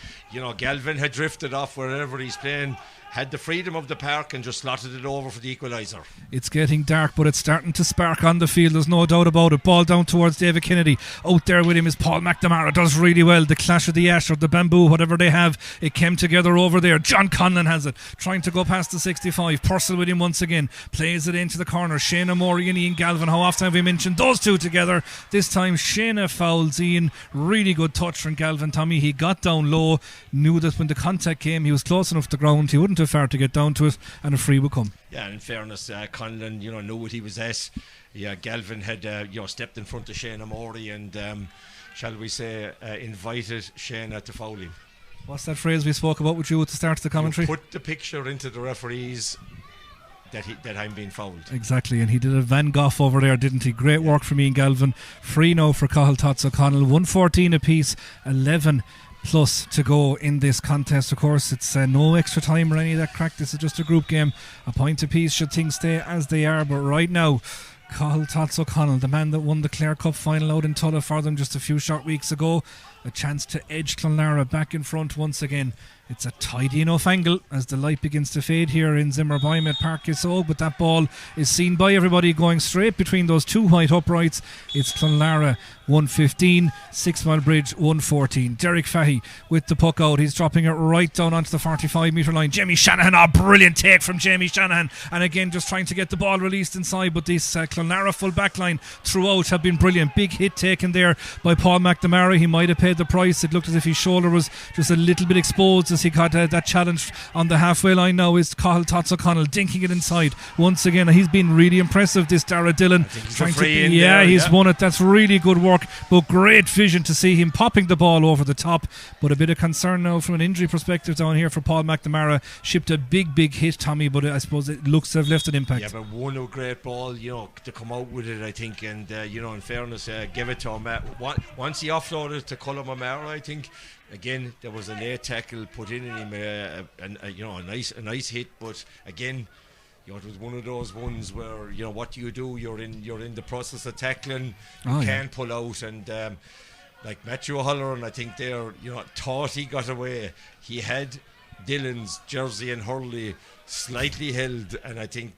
Galvin had drifted off wherever he's playing. had the freedom of the park and just slotted it over for the equaliser. It's getting dark, but it's starting to spark on the field. There's no doubt about it. Ball down towards David Kennedy. Out there with him is Paul McNamara. Does really well. The clash of the ash or the bamboo, whatever they have, it came together over there. John Conlon has it. Trying to go past the 65. Purcell with him once again. Plays it into the corner. Shayna Murray and Ian Galvin. How often have we mentioned those two together? This time Shayna fouls Ian. Really good touch from Galvin. Tommy, he got down low. Knew that when the contact came, he was close enough to the ground. He wouldn't have far to get down to it, and a free would come. Yeah, in fairness, Conlon, knew what he was at. Yeah, Galvin had, stepped in front of Shayna Murray and, shall we say, invited Shayna to foul him. What's that phrase we spoke about with you at the start of the commentary? You put the picture into the referees that I'm being fouled. Exactly, and he did a Van Gogh over there, didn't he? Great work from Ian Galvin. Free now for Cathal Tots O'Connell. 1:14 apiece, 11 plus to go in this contest. Of course, it's no extra time or any of that crack. This is just a group game. A point apiece should things stay as they are. But right now, Cathal Tots O'Connell, the man that won the Clare Cup final out in Tulla for them just a few short weeks ago, a chance to edge Clonlara back in front once again. It's a tidy enough angle as the light begins to fade here in Zimmerbeim at Park Kissogue, but that ball is seen by everybody going straight between those two white uprights. It's Clonlara 1:15, Sixmilebridge 1:14. Derek Fahey with the puck out. He's dropping it right down onto the 45 metre line. Jamie Shanahan, brilliant take from Jamie Shanahan, and again just trying to get the ball released inside, but this Clonlara full back line throughout have been brilliant. Big hit taken there by Paul McNamara. He might have paid the price. It looked as if his shoulder was just a little bit exposed as he got that challenge on the halfway line. Now is Cathal Tots O'Connell dinking it inside once again. He's been really impressive, this Dara Dillon. He's won it. That's really good work, but great vision to see him popping the ball over the top. But a bit of concern now from an injury perspective down here for Paul McNamara. Shipped a big hit, Tommy, but I suppose it looks to have left an impact. Yeah, but one a great ball, to come out with it, I think, and in fairness, give it to him. Once he offloaded to Colm O'Mara, I think. Again, there was a late tackle put in him, a nice hit, but again, it was one of those ones where what do? You're in the process of tackling, you can't pull out, and like Matthew O'Halloran, I think thought he got away. He had Dillon's jersey and Hurley slightly held, and I think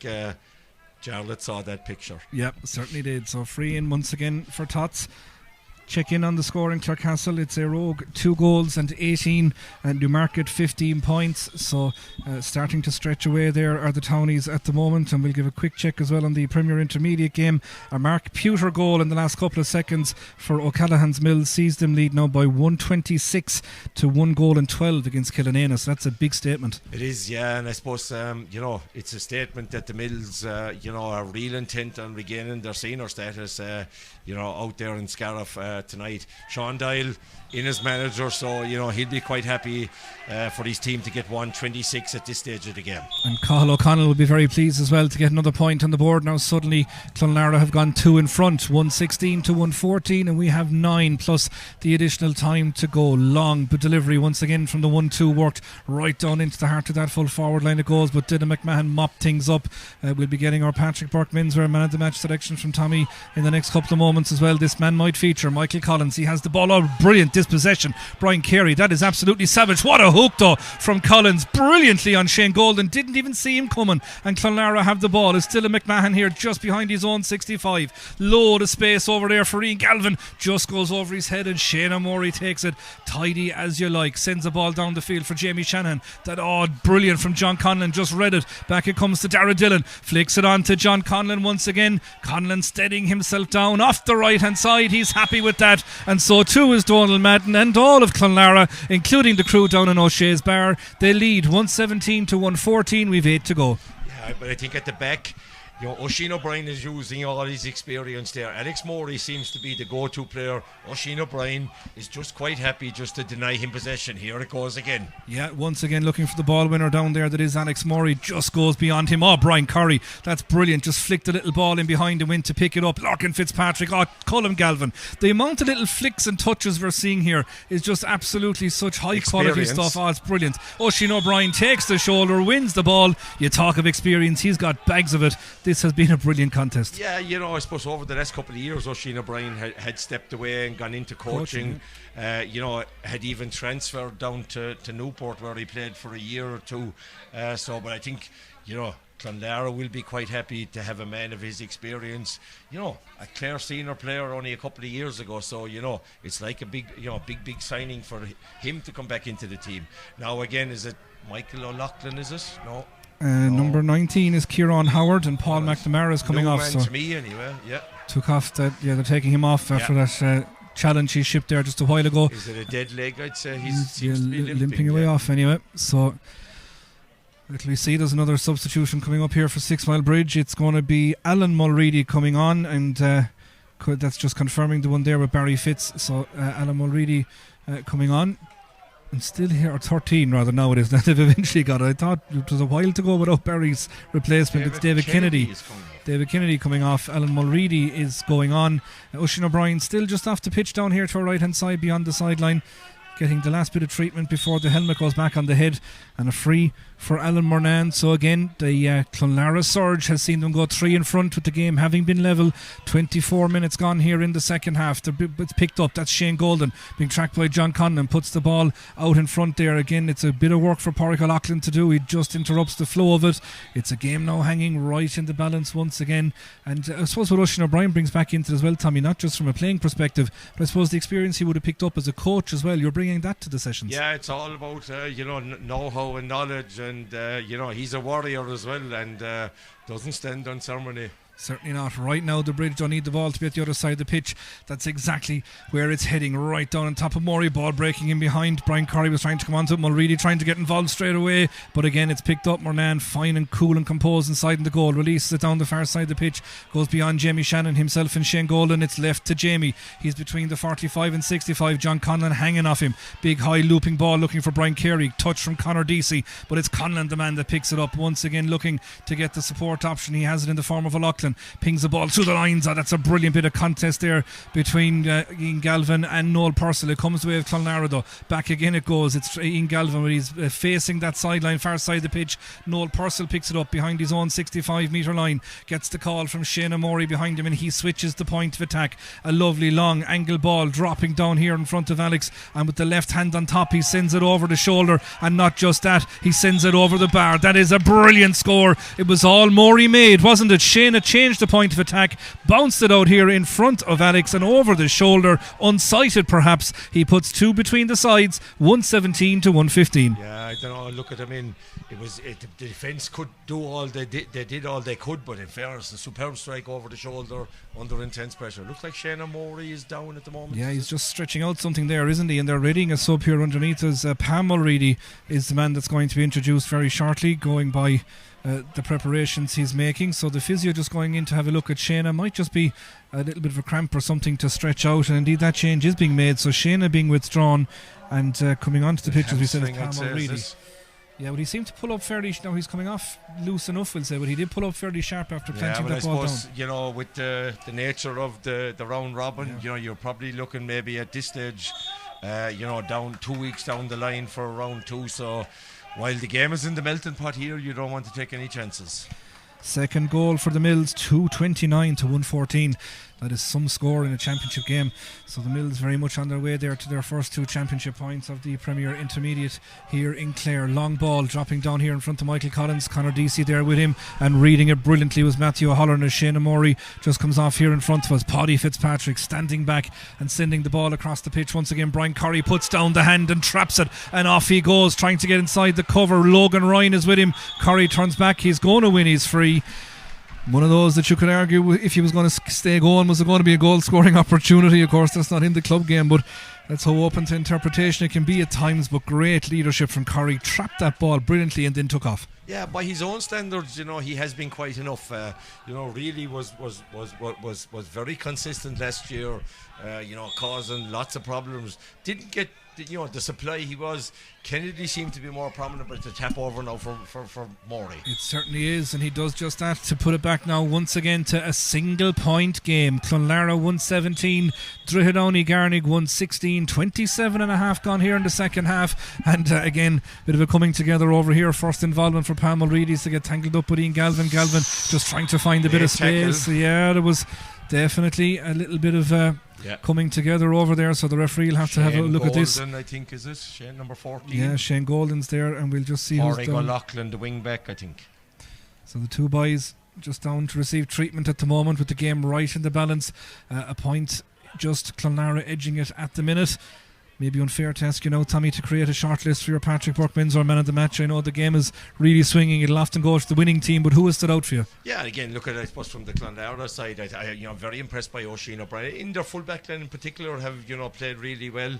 Jarlath saw that picture. Yep, certainly did. So free in once again for Tots. Check in on the score in Clarecastle. It's a Rogue 2 goals and 18, and Newmarket 15 points. So starting to stretch away there are the Townies at the moment, and we'll give a quick check as well on the Premier Intermediate game. A Mark Pewter goal in the last couple of seconds for O'Callaghan's Mills sees them lead now by 126 to 1 goal and 12 against Killanena. So that's a big statement. It is, yeah, and I suppose it's a statement that the Mills are real intent on regaining their senior status out there in Scariff tonight. Sean Doyle in as manager, so he'll be quite happy for his team to get 126 at this stage of the game. And Cathal O'Connell will be very pleased as well to get another point on the board. Now suddenly Clonlara have gone 2 in front, 116 to 114, and we have 9 plus the additional time to go. Long but delivery once again from the 1-2 worked right down into the heart of that full forward line of goals, but Dylan McMahon mopped things up. We'll be getting our Patrick Burke Menswear man of the match selection from Tommy in the next couple of moments as well. This man might feature Michael Collins. He has the ball. Brilliant dispossession. Brian Carey, that is absolutely savage. What a hook though from Collins, brilliantly on Shane Golden. Didn't even see him coming, and Clonlara have the ball. It's still a McMahon here just behind his own 65. Load of space over there for Ian Galvin, just goes over his head, and Shane O'Murray takes it tidy as you like, sends the ball down the field for Jamie Shanahan. That brilliant from John Conlon, just read it. Back it comes to Dara Dillon, flicks it on to John Conlon once again. Conlon steadying himself down off the right hand side. He's happy with that, and so too is Donald Madden and all of Clonlara, including the crew down in O'Shea's Bar. They lead 117 to 114. We've 8 to go. Yeah, but I think at the back, Oisin O'Brien is using all his experience there. Alex Morey seems to be the go-to player. Oisin O'Brien is just quite happy just to deny him possession. Here it goes again. Yeah, once again looking for the ball winner down there. That is Alex Morey. Just goes beyond him. Brian Curry. That's brilliant. Just flicked a little ball in behind and went to pick it up. Larkin Fitzpatrick. Colm Galvin. The amount of little flicks and touches we're seeing here is just absolutely such high quality stuff. It's brilliant. Oisin O'Brien takes the shoulder, wins the ball. You talk of experience. He's got bags of it. this has been a brilliant contest. Yeah, I suppose over the last couple of years, Oisin O'Brien had stepped away and gone into coaching. Had even transferred down to Newport, where he played for a year or two. But I think, Clonlara will be quite happy to have a man of his experience. A Clare senior player only a couple of years ago. So, it's like a big signing for him to come back into the team. Now, again, is it Michael O'Loughlin, is it? No. Number 19 is Kieran Howard, and Paul McNamara is coming off. So to me, anyway. Yeah. Took off that. Yeah, they're taking him off after that challenge he shipped there just a while ago. Is it a dead leg? I'd say he seems to be limping away off anyway. So. We see there's another substitution coming up here for Sixmilebridge. It's going to be Alan Mulready coming on, and that's just confirming the one there with Barry Fitz. So Alan Mulready coming on. And still here, or 13 rather now it is, that they've eventually got it. I thought it was a while to go without Barry's replacement. It's David Kennedy. David Kennedy coming off. Alan Mulready is going on. Oisin O'Brien still just off the pitch down here to our right hand side beyond the sideline, getting the last bit of treatment before the helmet goes back on the head, and a free for Alan Murnane. So again, the Clonlara surge has seen them go 3 in front with the game having been level. 24 minutes gone here in the second half. It's picked up. That's Shane Golden being tracked by John Conlon, puts the ball out in front there. Again, it's a bit of work for Pádraig O'Loughlin to do. He just interrupts the flow of it. It's a game now hanging right in the balance once again. And I suppose what Oisin O'Brien brings back into it as well, Tommy, not just from a playing perspective, but I suppose the experience he would have picked up as a coach as well. You're bringing that to the sessions. Yeah, it's all about know-how and knowledge, and he's a warrior as well, and doesn't stand on ceremony. Certainly not. Right now, the Bridge don't need the ball to be at the other side of the pitch. That's exactly where it's heading, right down on top of Murray. Ball breaking in behind. Brian Curry was trying to come onto it. Mulready trying to get involved straight away, but again, it's picked up. Murnane fine and cool and composed inside the goal. Releases it down the far side of the pitch. Goes beyond Jamie Shannon himself and Shane Golden. It's left to Jamie. He's between the 45 and 65. John Conlon hanging off him. Big high looping ball looking for Brian Carey. Touch from Conor Deasy, but it's Conlon the man that picks it up. Once again looking to get the support option. He has it in the form of O'Loughlin. Pings the ball through the lines. That's a brilliant bit of contest there between Ian Galvin and Noel Purcell. It comes the way of Clonlara though. Back again it goes. It's Ian Galvin, but he's facing that sideline, far side of the pitch. Noel Purcell picks it up behind his own 65 metre line. Gets the call from Shane O'Morey behind him, and he switches the point of attack. A lovely long angle ball dropping down here in front of Alex, and with the left hand on top he sends it over the shoulder, and not just that, he sends it over the bar. That is a brilliant score. It was all Morey made, wasn't it? Shane had changed the point of attack, bounced it out here in front of Alex and over the shoulder, unsighted perhaps. He puts 2 between the sides, 117 to 115. Yeah, I don't know, look at him in. The defence could do all they did all they could, but in fairness, a superb strike over the shoulder under intense pressure. Looks like Shane O'Morey is down at the moment. Yeah, he's just stretching out something there, isn't he? And they're readying a sub here underneath us. Pam Mulready is the man that's going to be introduced very shortly, going by the preparations he's making. So the physio just going in to have a look at Shayna. Might just be a little bit of a cramp or something to stretch out, and indeed that change is being made. So Shayna being withdrawn, and coming onto the pitch, as we said, is Pam Mulready. Yeah, but he seemed to pull up fairly. Now he's coming off loose enough, we'll say, but he did pull up fairly sharp after planting that ball down. With the nature of the round robin, you're probably looking maybe at this stage, down 2 weeks down the line for round 2. So while the game is in the melting pot here, you don't want to take any chances. Second goal for the Mills, 229 to 114. That is some score in a championship game. So the Mills very much on their way there to their first 2 championship points of the Premier Intermediate here in Clare. Long ball dropping down here in front of Michael Collins. Conor Deasy there with him, and reading it brilliantly was Matthew O'Halloran as Shane O'Morey just comes off here in front of us. Paddy Fitzpatrick standing back and sending the ball across the pitch once again. Brian Curry puts down the hand and traps it, and off he goes trying to get inside the cover. Logan Ryan is with him. Curry turns back. He's going to win his free. One of those that you could argue, if he was going to stay going, was it going to be a goal scoring opportunity? Of course, that's not in the club game, but that's how open to interpretation it can be at times. But great leadership from Curry. Trapped that ball brilliantly and then took off. Yeah, by his own standards, he has been quite enough. Really was very consistent last year. Causing lots of problems. Didn't get the supply he was. Kennedy seemed to be more prominent, but it's a tap over now for Morey. It certainly is, and he does just that to put it back now once again to a single point game. Clonlara 117, Drogheda Garnig 116, 27 and a half gone here in the second half, and again bit of a coming together over here. First involvement for Pam Mulready's to get tangled up with Ian Galvin just trying to find a bit of space. Tackle. Yeah, there was definitely a little bit of coming together over there, so the referee will have to have a look at this. I think, is this Shane number 14? Yeah, Shane Golden's there, and we'll just see who's down. Lachlan, the wing back, I think. So the two boys just down to receive treatment at the moment, with the game right in the balance. A point, just Clonlara edging it at the minute. Maybe unfair to ask you now, Tommy, to create a short list for your Patrick Burke-Windsor man of the match. I know the game is really swinging. It'll often go to the winning team, but who has stood out for you? Yeah, again, look at it, I suppose from the Clonlara side, I'm very impressed by Oisin O'Brien. In their full back line in particular have played really well.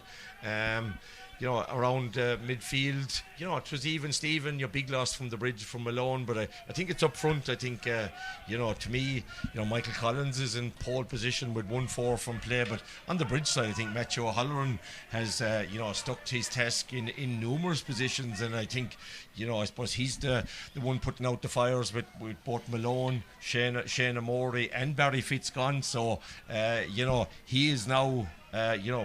Around midfield, it was even Stephen, your big loss from the bridge from Malone, but I think it's up front. I think, to me, Michael Collins is in pole position with 1-4 from play, but on the bridge side, I think Matthew O'Halloran has, stuck to his task in numerous positions, and I think, I suppose he's the one putting out the fires with both Malone, Shane Morey and Barry Fitz gone, so, he is now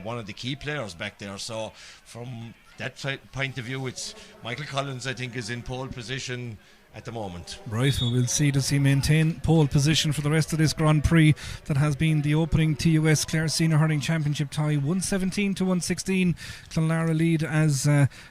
one of the key players back there. So from that point of view, it's Michael Collins, I think, is in pole position at the moment. Right, well, we'll see, does he maintain pole position for the rest of this Grand Prix that has been the opening TUS Clare Senior Hurling Championship tie, 117 to 116. Clonlara lead as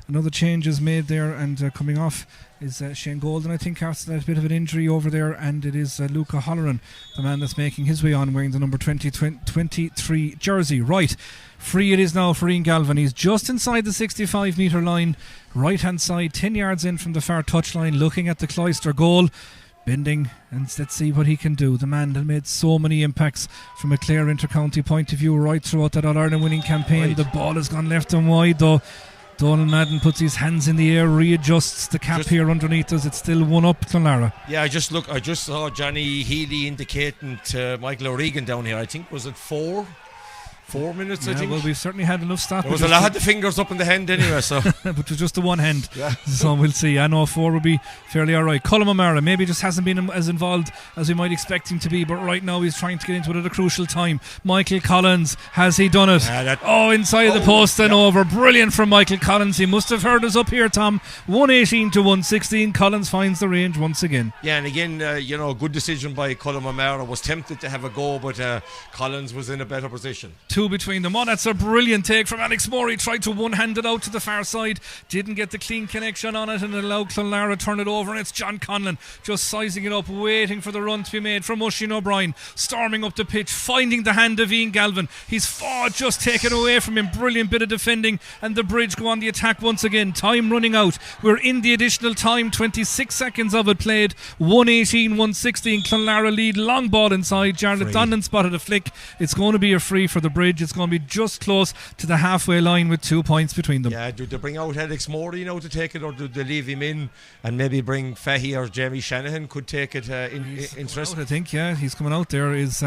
another change is made there, and coming off is Shane Golden, I think, after that bit of an injury over there, and it is Luca Holloran, the man that's making his way on, wearing the number 23 jersey. Right, free it is now for Ian Galvin. He's just inside the 65 metre line, right hand side, 10 yards in from the far touchline, looking at the Cloister goal, bending, and let's see what he can do. The man that made so many impacts from a Clare inter-county point of view right throughout that All-Ireland winning campaign. Right. The ball has gone left and wide though. Donald Madden puts his hands in the air, readjusts the cap here underneath us. It's still 1-up Clonlara. Yeah, I just saw Johnny Healy indicating to Michael O'Regan down here. I think, was it 4 minutes, I think. Well, we've certainly had enough stoppage. There was a lot of the fingers up in the hand anyway, so. But it was just the one hand. Yeah. So we'll see. I know 4 will be fairly alright. Colm O'Mara maybe just hasn't been as involved as we might expect him to be, but right now he's trying to get into it at a crucial time. Michael Collins, has he done it? Inside the post and over. Brilliant from Michael Collins. He must have heard us up here, Tom. 118 to 116. Collins finds the range once again. Yeah, and again, good decision by Colm O'Mara. Was tempted to have a go, but Collins was in a better position. Two between them. That's a brilliant take from Alex Morey. Tried to one-hand it out to the far side, didn't get the clean connection on it, and allowed Clonlara to turn it over, and it's John Conlon just sizing it up, waiting for the run to be made from Oisin O'Brien, storming up the pitch, finding the hand of Ian Galvin. He's fought, just taken away from him. Brilliant bit of defending, and the Bridge go on the attack once again. Time running out. We're in the additional time, 26 seconds of it played. 118-116. Clonlara lead. Long ball inside. Jarlath Donlan spotted a flick. It's going to be a free for the Bridge. It's going to be just close to the halfway line with 2 points between them. Yeah, do they bring out Alex Morey now to take it, or do they leave him in and maybe bring Fahy or Jamie Shanahan could take it interest? I think, yeah, he's coming out there. Is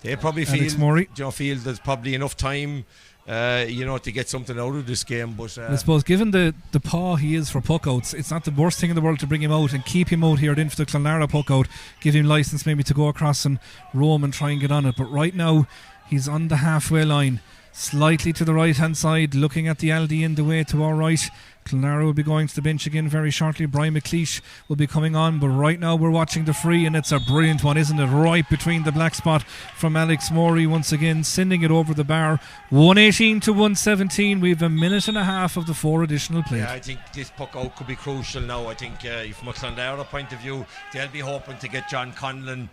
they probably feel there's probably enough time to get something out of this game, but I suppose given the paw he is for puck outs, it's not the worst thing in the world to bring him out and keep him out here then for the Clonlara puck out, give him license maybe to go across and roam and try and get on it. But right now he's on the halfway line, slightly to the right hand side, looking at the Aldi in the way to our right. Clonlara will be going to the bench again very shortly. Brian McLeish will be coming on, but right now we're watching the free, and it's a brilliant one, isn't it? Right between the black spot from Alex Morey once again, sending it over the bar. 118 to 117. We have a minute and a half of the 4 additional played. Yeah, I think this puck out could be crucial now. I think from a Clonlara point of view, they'll be hoping to get John Conlon,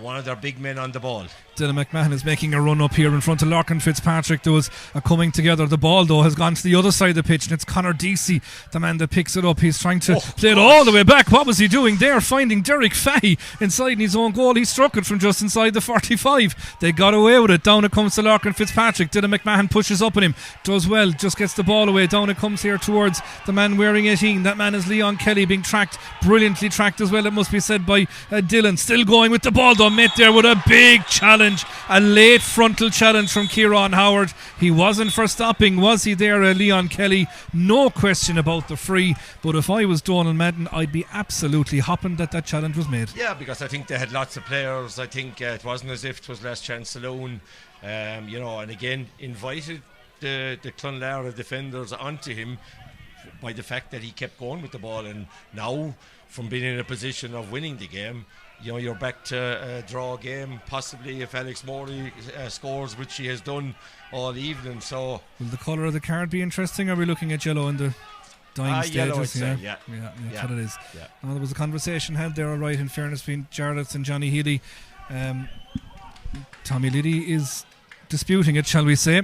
one of their big men on the ball. Dylan McMahon is making a run up here in front of Larkin Fitzpatrick. There was a coming together. The ball though has gone to the other side of the pitch, and it's Conor Deasy, the man that picks it up. He's trying to play it all the way back. What was he doing there? Finding Derek Fahey inside his own goal. He struck it from just inside the 45. They got away with it. Down it comes to Larkin Fitzpatrick. Dylan McMahon pushes up on him. Does well. Just gets the ball away. Down it comes here towards the man wearing 18. That man is Leon Kelly, being tracked. Brilliantly tracked as well, it must be said, by Dylan. Still going with the ball though. Met there with a big challenge. A late frontal challenge from Kieran Howard. He wasn't for stopping, was he there, Leon Kelly? No question about the free. But if I was Donald Madden, I'd be absolutely hopping that challenge was made. Yeah, because I think they had lots of players. I think it wasn't as if it was Last Chance Saloon, and again invited the Clonlara defenders onto him by the fact that he kept going with the ball. And now, from being in a position of winning the game, you're back to a draw game, possibly if Alex Morley scores, which he has done all evening. So, will the colour of the card be interesting? Are we looking at yellow in the dying stages? Yeah, that's what it is. Yeah. There was a conversation had there, all right, in fairness, between Jarlath and Johnny Healy. Tommy Liddy is disputing it, shall we say,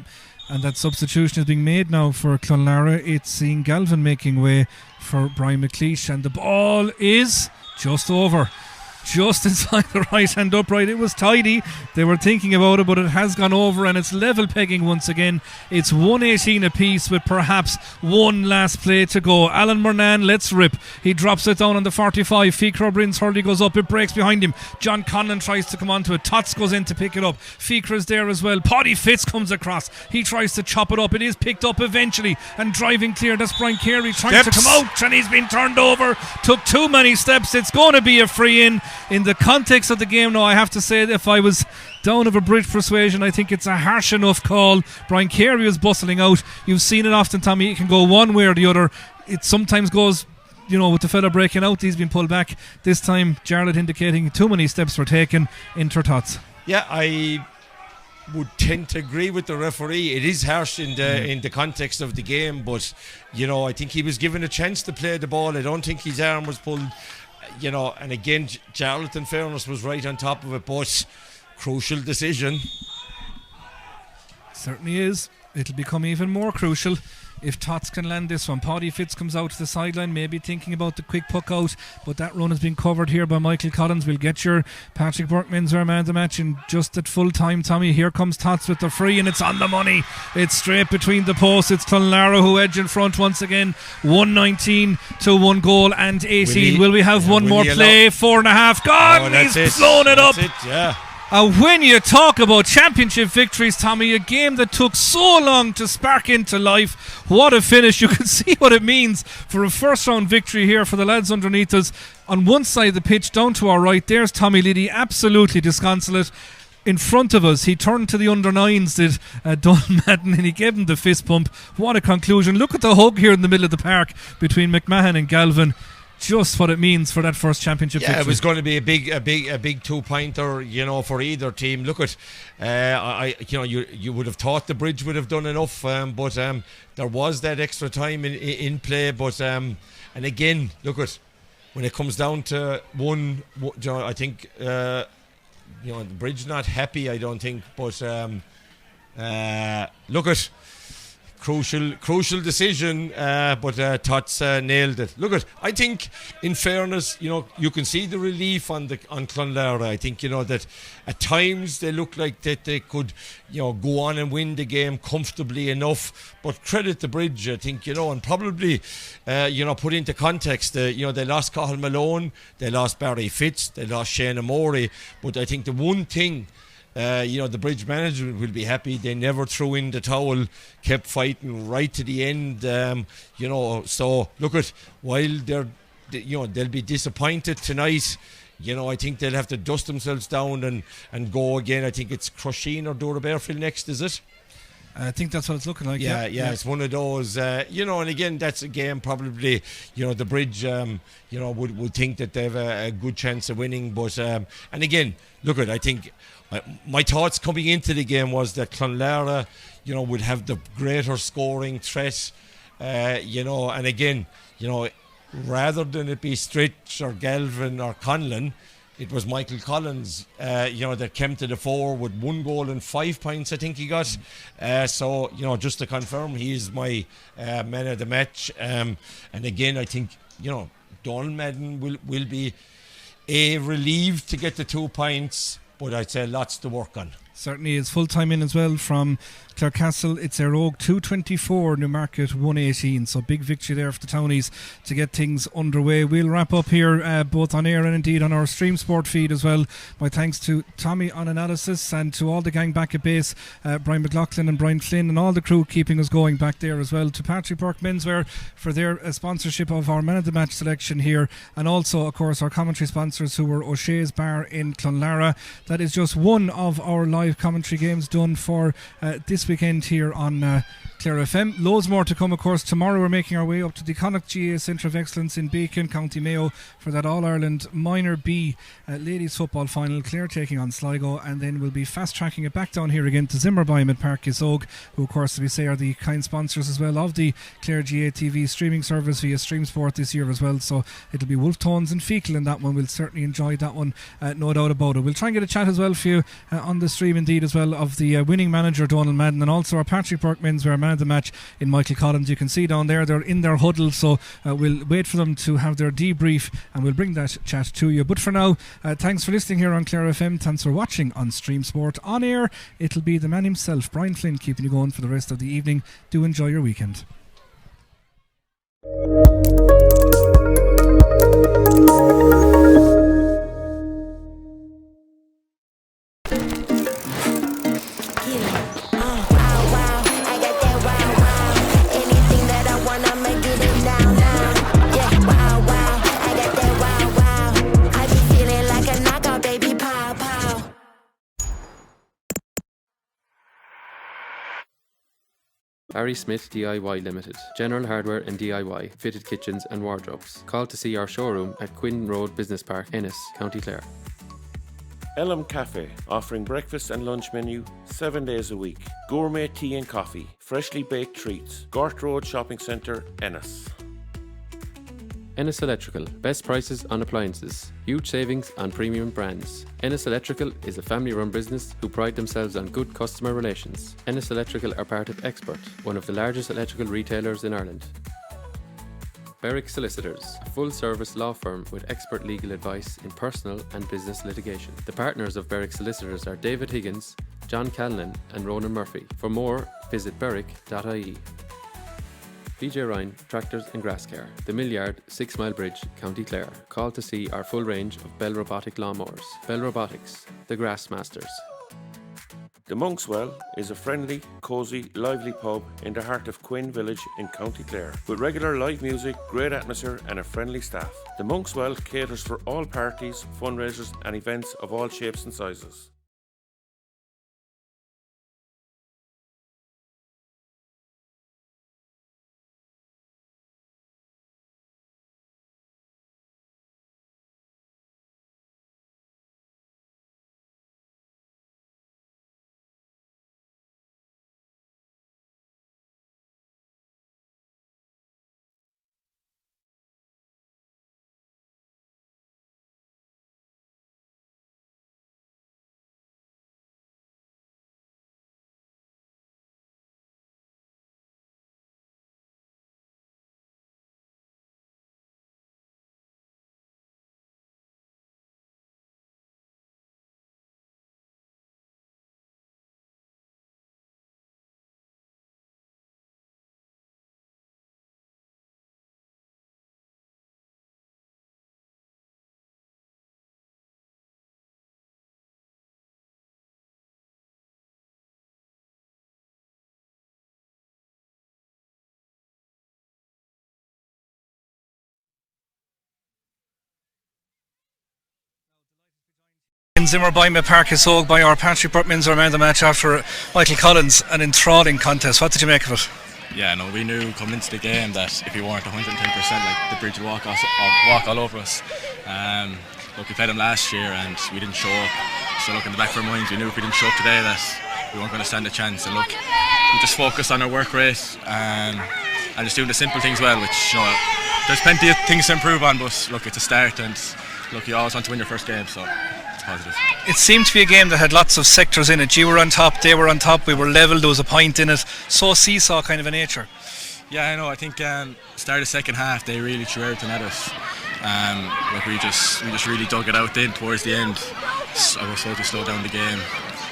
and that substitution is being made now for Clonlara. It's seeing Galvin making way for Brian McLeish, and the ball is just over, just inside the right hand upright. It was tidy, they were thinking about it, but it has gone over, and it's level pegging once again. It's 118 apiece with perhaps one last play to go. Alan Murnan lets rip. He drops it down on the 45. Fikra O'Brien's hurley goes up, it breaks behind him. John Conlon tries to come onto it. Tots goes in to pick it up. Fikra's there as well. Paddy Fitz comes across. He tries to chop it up. It is picked up eventually and driving clear. That's Brian Carey trying to come out, and he's been turned over. Took too many steps. It's going to be a free in the context of the game. Now, I have to say that if I was down of a bridge persuasion, I think it's a harsh enough call. Brian Carey is bustling out. You've seen it often, Tommy. It can go one way or the other. It sometimes goes, with the fella breaking out, he's been pulled back. This time, Jarlath indicating too many steps were taken. Inter thoughts. Yeah, I would tend to agree with the referee. It is harsh in the context of the game, but I think he was given a chance to play the ball. I don't think his arm was pulled. And again, Jarlath, in fairness, was right on top of it, but crucial decision. Certainly is. It'll become even more crucial if Tots can land this one. Paddy Fitz comes out to the sideline, maybe thinking about the quick puck out, but that run has been covered here by Michael Collins. We'll get your Patrick Burke-Menzer man of the match in just at full time, Tommy. Here comes Tots with the free, and it's on the money. It's straight between the posts. It's Clonlara who edge in front once again. 119 to 1 goal and 18. Will we have one more play? 4.5 gone. He's blown it up. When you talk about championship victories, Tommy, a game that took so long to spark into life, what a finish. You can see what it means for a first round victory here for the lads underneath us. On one side of the pitch, down to our right, there's Tommy Liddy, absolutely disconsolate. In front of us, he turned to the under-9s, did Donald Madden, and he gave him the fist pump. What a conclusion. Look at the hug here in the middle of the park between McMahon and Galvin. Just what it means for that first championship victory. It was going to be a big 2-pointer, for either team. Look at, you would have thought the Bridge would have done enough, but there was that extra time in play. But and again, look at when it comes down to one, I think the Bridge not happy. I don't think, but look at. Crucial decision, but Tots nailed it. Look, I think, in fairness, you can see the relief on Clonlara. I think that at times they look like that they could, go on and win the game comfortably enough. But credit the Bridge, I think, and probably, put into context, they lost Cathal Malone, they lost Barry Fitz, they lost Shane Amori. But I think the one thing. The Bridge management will be happy they never threw in the towel, kept fighting right to the end. So look at while they'll be disappointed tonight. I think they'll have to dust themselves down and go again. I think it's Crusheen or Dora Bearfield next, is it? I think that's what it's looking like. Yeah, it's one of those. And again, that's a game probably. The Bridge, would think that they have a good chance of winning. But and again, look at. I think my thoughts coming into the game was that Clonlara, would have the greater scoring threat. And again, rather than it be Stritch or Galvin or Conlon, it was Michael Collins, that came to the fore with 1 goal and 5 points, I think he got. So, just to confirm, he is my man of the match. And again, I think, Donald Madden will be relieved to get the 2 points, but I'd say lots to work on. Certainly is. Full time in as well from Clarecastle. It's Erogue 224, Newmarket 118. So big victory there for the Townies to get things underway. We'll wrap up here both on air and indeed on our Stream Sport feed as well. My thanks to Tommy on analysis and to all the gang back at base, Brian McLaughlin and Brian Flynn and all the crew keeping us going back there as well. To Patrick Burke Menswear for their sponsorship of our Man of the Match selection here, and also of course our commentary sponsors who were O'Shea's Bar in Clonlara. That is just one of our live commentary games done for this weekend here on Clare FM. Loads more to come, of course. Tomorrow we're making our way up to the Connacht GA Centre of Excellence in Beacon, County Mayo, for that All-Ireland Minor B ladies football final. Clare taking on Sligo, and then we'll be fast-tracking it back down here again to Zimmerbeim at Park Isogue, who of course we say are the kind sponsors as well of the Clare GA TV streaming service via Stream Sport this year as well. So it'll be Wolf Tones and Fecal in that one. We'll certainly enjoy that one, no doubt about it. We'll try and get a chat as well for you on the stream indeed as well of the winning manager Donald Madden, and also our Patrick Burke Menswear Man of the Match in Michael Collins. You can see down there they're in their huddle, so we'll wait for them to have their debrief and we'll bring that chat to you. But for now, thanks for listening here on Clare FM. Thanks for watching on Stream Sport. On air it'll be the man himself, Brian Flynn, keeping you going for the rest of the evening. Do enjoy your weekend. Barry Smith DIY Limited. General hardware and DIY, fitted kitchens and wardrobes. Call to see our showroom at Quinn Road Business Park, Ennis, County Clare. Elm Cafe, offering breakfast and lunch menu 7 days a week. Gourmet tea and coffee, freshly baked treats. Gort Road Shopping Centre, Ennis. Ennis Electrical. Best prices on appliances. Huge savings on premium brands. Ennis Electrical is a family-run business who pride themselves on good customer relations. Ennis Electrical are part of Expert, one of the largest electrical retailers in Ireland. Berwick Solicitors, a full-service law firm with expert legal advice in personal and business litigation. The partners of Berwick Solicitors are David Higgins, John Callan and Ronan Murphy. For more, visit berwick.ie. BJ Ryan Tractors and Grass Care. The Millyard, Sixmilebridge, County Clare. Call to see our full range of Bell Robotic lawnmowers. Bell Robotics, the Grass Masters. The Monkswell is a friendly, cosy, lively pub in the heart of Quinn Village in County Clare, with regular live music, great atmosphere and a friendly staff. The Monkswell caters for all parties, fundraisers and events of all shapes and sizes. In Zimmerbeim at Park Isogue by our Patrick Burke Menswear Man of the Match after Michael Collins, an enthralling contest. What did you make of it? Yeah, no, we knew coming into the game that if we weren't 110%, like the bridge would walk all over us. Look, we played them last year and we didn't show up. So look, in the back of our minds, we knew if we didn't show up today that we weren't going to stand a chance. And look, we just focused on our work rate and just doing the simple things well, which, you know, there's plenty of things to improve on, but look, it's a start and look, you always want to win your first game, so it's positive. It seemed to be a game that had lots of sectors in it. You were on top, they were on top, we were level, there was a point in it. So seesaw kind of a nature. Yeah, I know. I think start of second half they really threw everything at us. Like we just really dug it out then towards the end. I was told to slow down the game.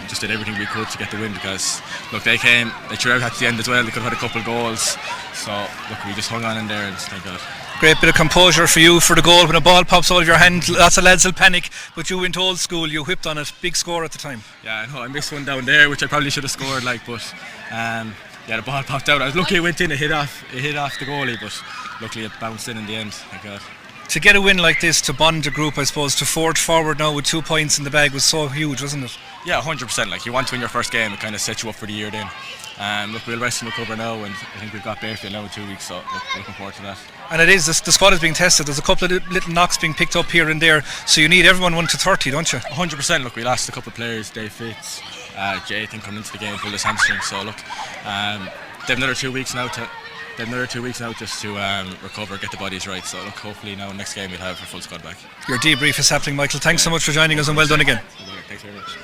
We just did everything we could to get the win because look, they threw out at the end as well. They could have had a couple of goals. So look, we just hung on in there and thank God. Great bit of composure for you for the goal. When a ball pops out of your hand, lots of lads will panic, but you went old school, you whipped on it, big score at the time. Yeah, I know, I missed one down there which I probably should have scored but yeah, the ball popped out. I was lucky it went in, it hit off the goalie, but luckily it bounced in the end, thank God. To get a win like this, to bond the group, I suppose, to forge forward now with 2 points in the bag was so huge, wasn't it? Yeah, 100%. Like, you want to win your first game, it kind of sets you up for the year then. Look, we'll rest and recover now, and I think we've got Barefield now in 2 weeks, so looking forward to that. And it is, the squad is being tested. There's a couple of little knocks being picked up here and there, so you need everyone 1 to 30, don't you? 100%. Look, we lost a couple of players, Dave Fitz, Jay, I think, coming into the game, pulled his hamstring, so look, they've another 2 weeks now just to recover, get the bodies right. So look, hopefully now next game we'll have a full squad back. Your debrief is happening, Michael. Thanks so much for joining us and well done again. Thanks very much.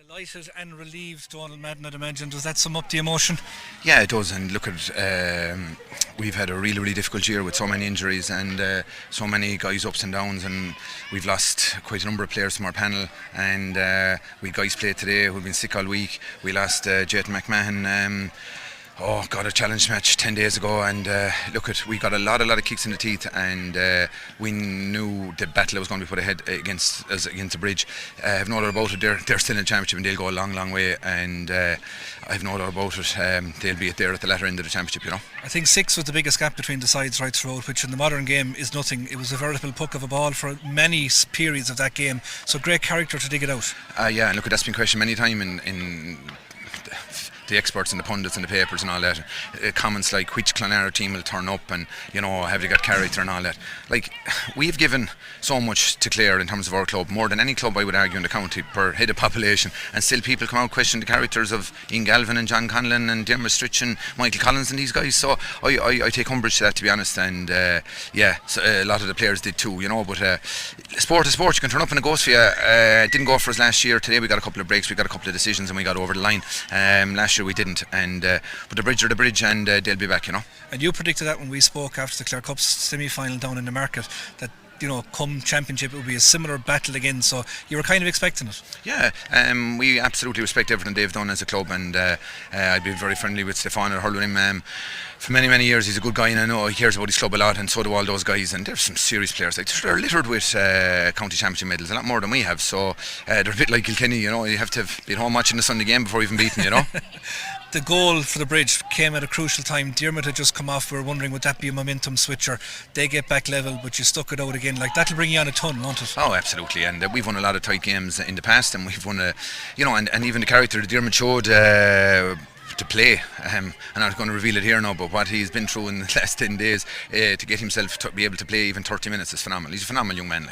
Delighted and relieved, Donald Madden, I'd imagine. Does that sum up the emotion? Yeah, it does. And look at, we've had a really, really difficult year with so many injuries and so many guys ups and downs, and we've lost quite a number of players from our panel. And we guys played today who've been sick all week. We lost Jayton McMahon. Got a challenge match 10 days ago, and we got a lot of kicks in the teeth, and we knew the battle that was going to be put ahead against the Bridge. I have no doubt about it. They're still in the championship, and they'll go a long, long way, and I have no doubt about it. They'll be there at the latter end of the championship, you know. I think 6 was the biggest gap between the sides right throughout, which in the modern game is nothing. It was a veritable puck of a ball for many periods of that game, so great character to dig it out. Yeah, and look, that's been questioned many times in the experts and the pundits and the papers and all that. Comments like which Clonlara team will turn up, and have they got character and all that. Like, we've given so much to Clare in terms of our club, more than any club I would argue in the county per head of population, and still people come out question the characters of Ian Galvin and John Conlon and Dermot Stritch and Michael Collins and these guys. So I take umbrage to that, to be honest, and so a lot of the players did too, but sport is sport. You can turn up and it goes for you. It didn't go for us last year. Today we got a couple of breaks, we got a couple of decisions, and we got over the line. Last year we didn't, and but the Bridge are the Bridge, and they'll be back, And you predicted that when we spoke after the Clare Cup semi-final down in the market, that come championship it will be a similar battle again, so you were kind of expecting it. Yeah, we absolutely respect everything they've done as a club, and I'd be very friendly with Stefan and hurl with him for many years. He's a good guy, and I know he cares about his club a lot, and so do all those guys, and there's some serious players. Like, they're littered with county championship medals, a lot more than we have, so they're a bit like Kilkenny, you have to be at home watching the Sunday game before you've even beaten. The goal for the Bridge came at a crucial time. Dermot had just come off. We were wondering, would that be a momentum switcher? They get back level, but you stuck it out again. Like, that'll bring you on a ton, won't it? Oh, absolutely. And we've won a lot of tight games in the past, and we've won and even the character that Dermot showed to play. I'm not going to reveal it here now, but what he's been through in the last 10 days to get himself to be able to play even 30 minutes is phenomenal. He's a phenomenal young man,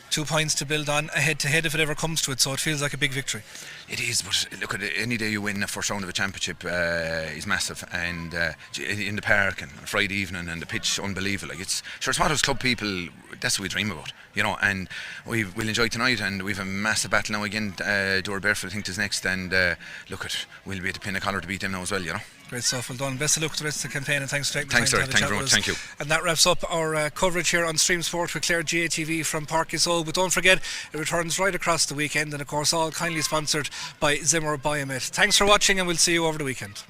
2 points to build on, a head-to-head if it ever comes to it, so it feels like a big victory. It is, but look at it, any day you win the first round of a championship is massive, and in the park and Friday evening and the pitch, unbelievable. Like, it's what us club people, that's what we dream about, and we'll enjoy tonight, and we've a massive battle now again. Dora Barefoot I think is next, and we'll be at the pin of collar to beat them now as well, Great stuff, well done. Best of luck with the rest of the campaign, and thanks for taking the time to have a chat with us. Thank you. And that wraps up our coverage here on Stream Sport with Clare GATV from Park Isole. But don't forget, it returns right across the weekend, and of course all kindly sponsored by Zimmer Biomet. Thanks for watching, and we'll see you over the weekend.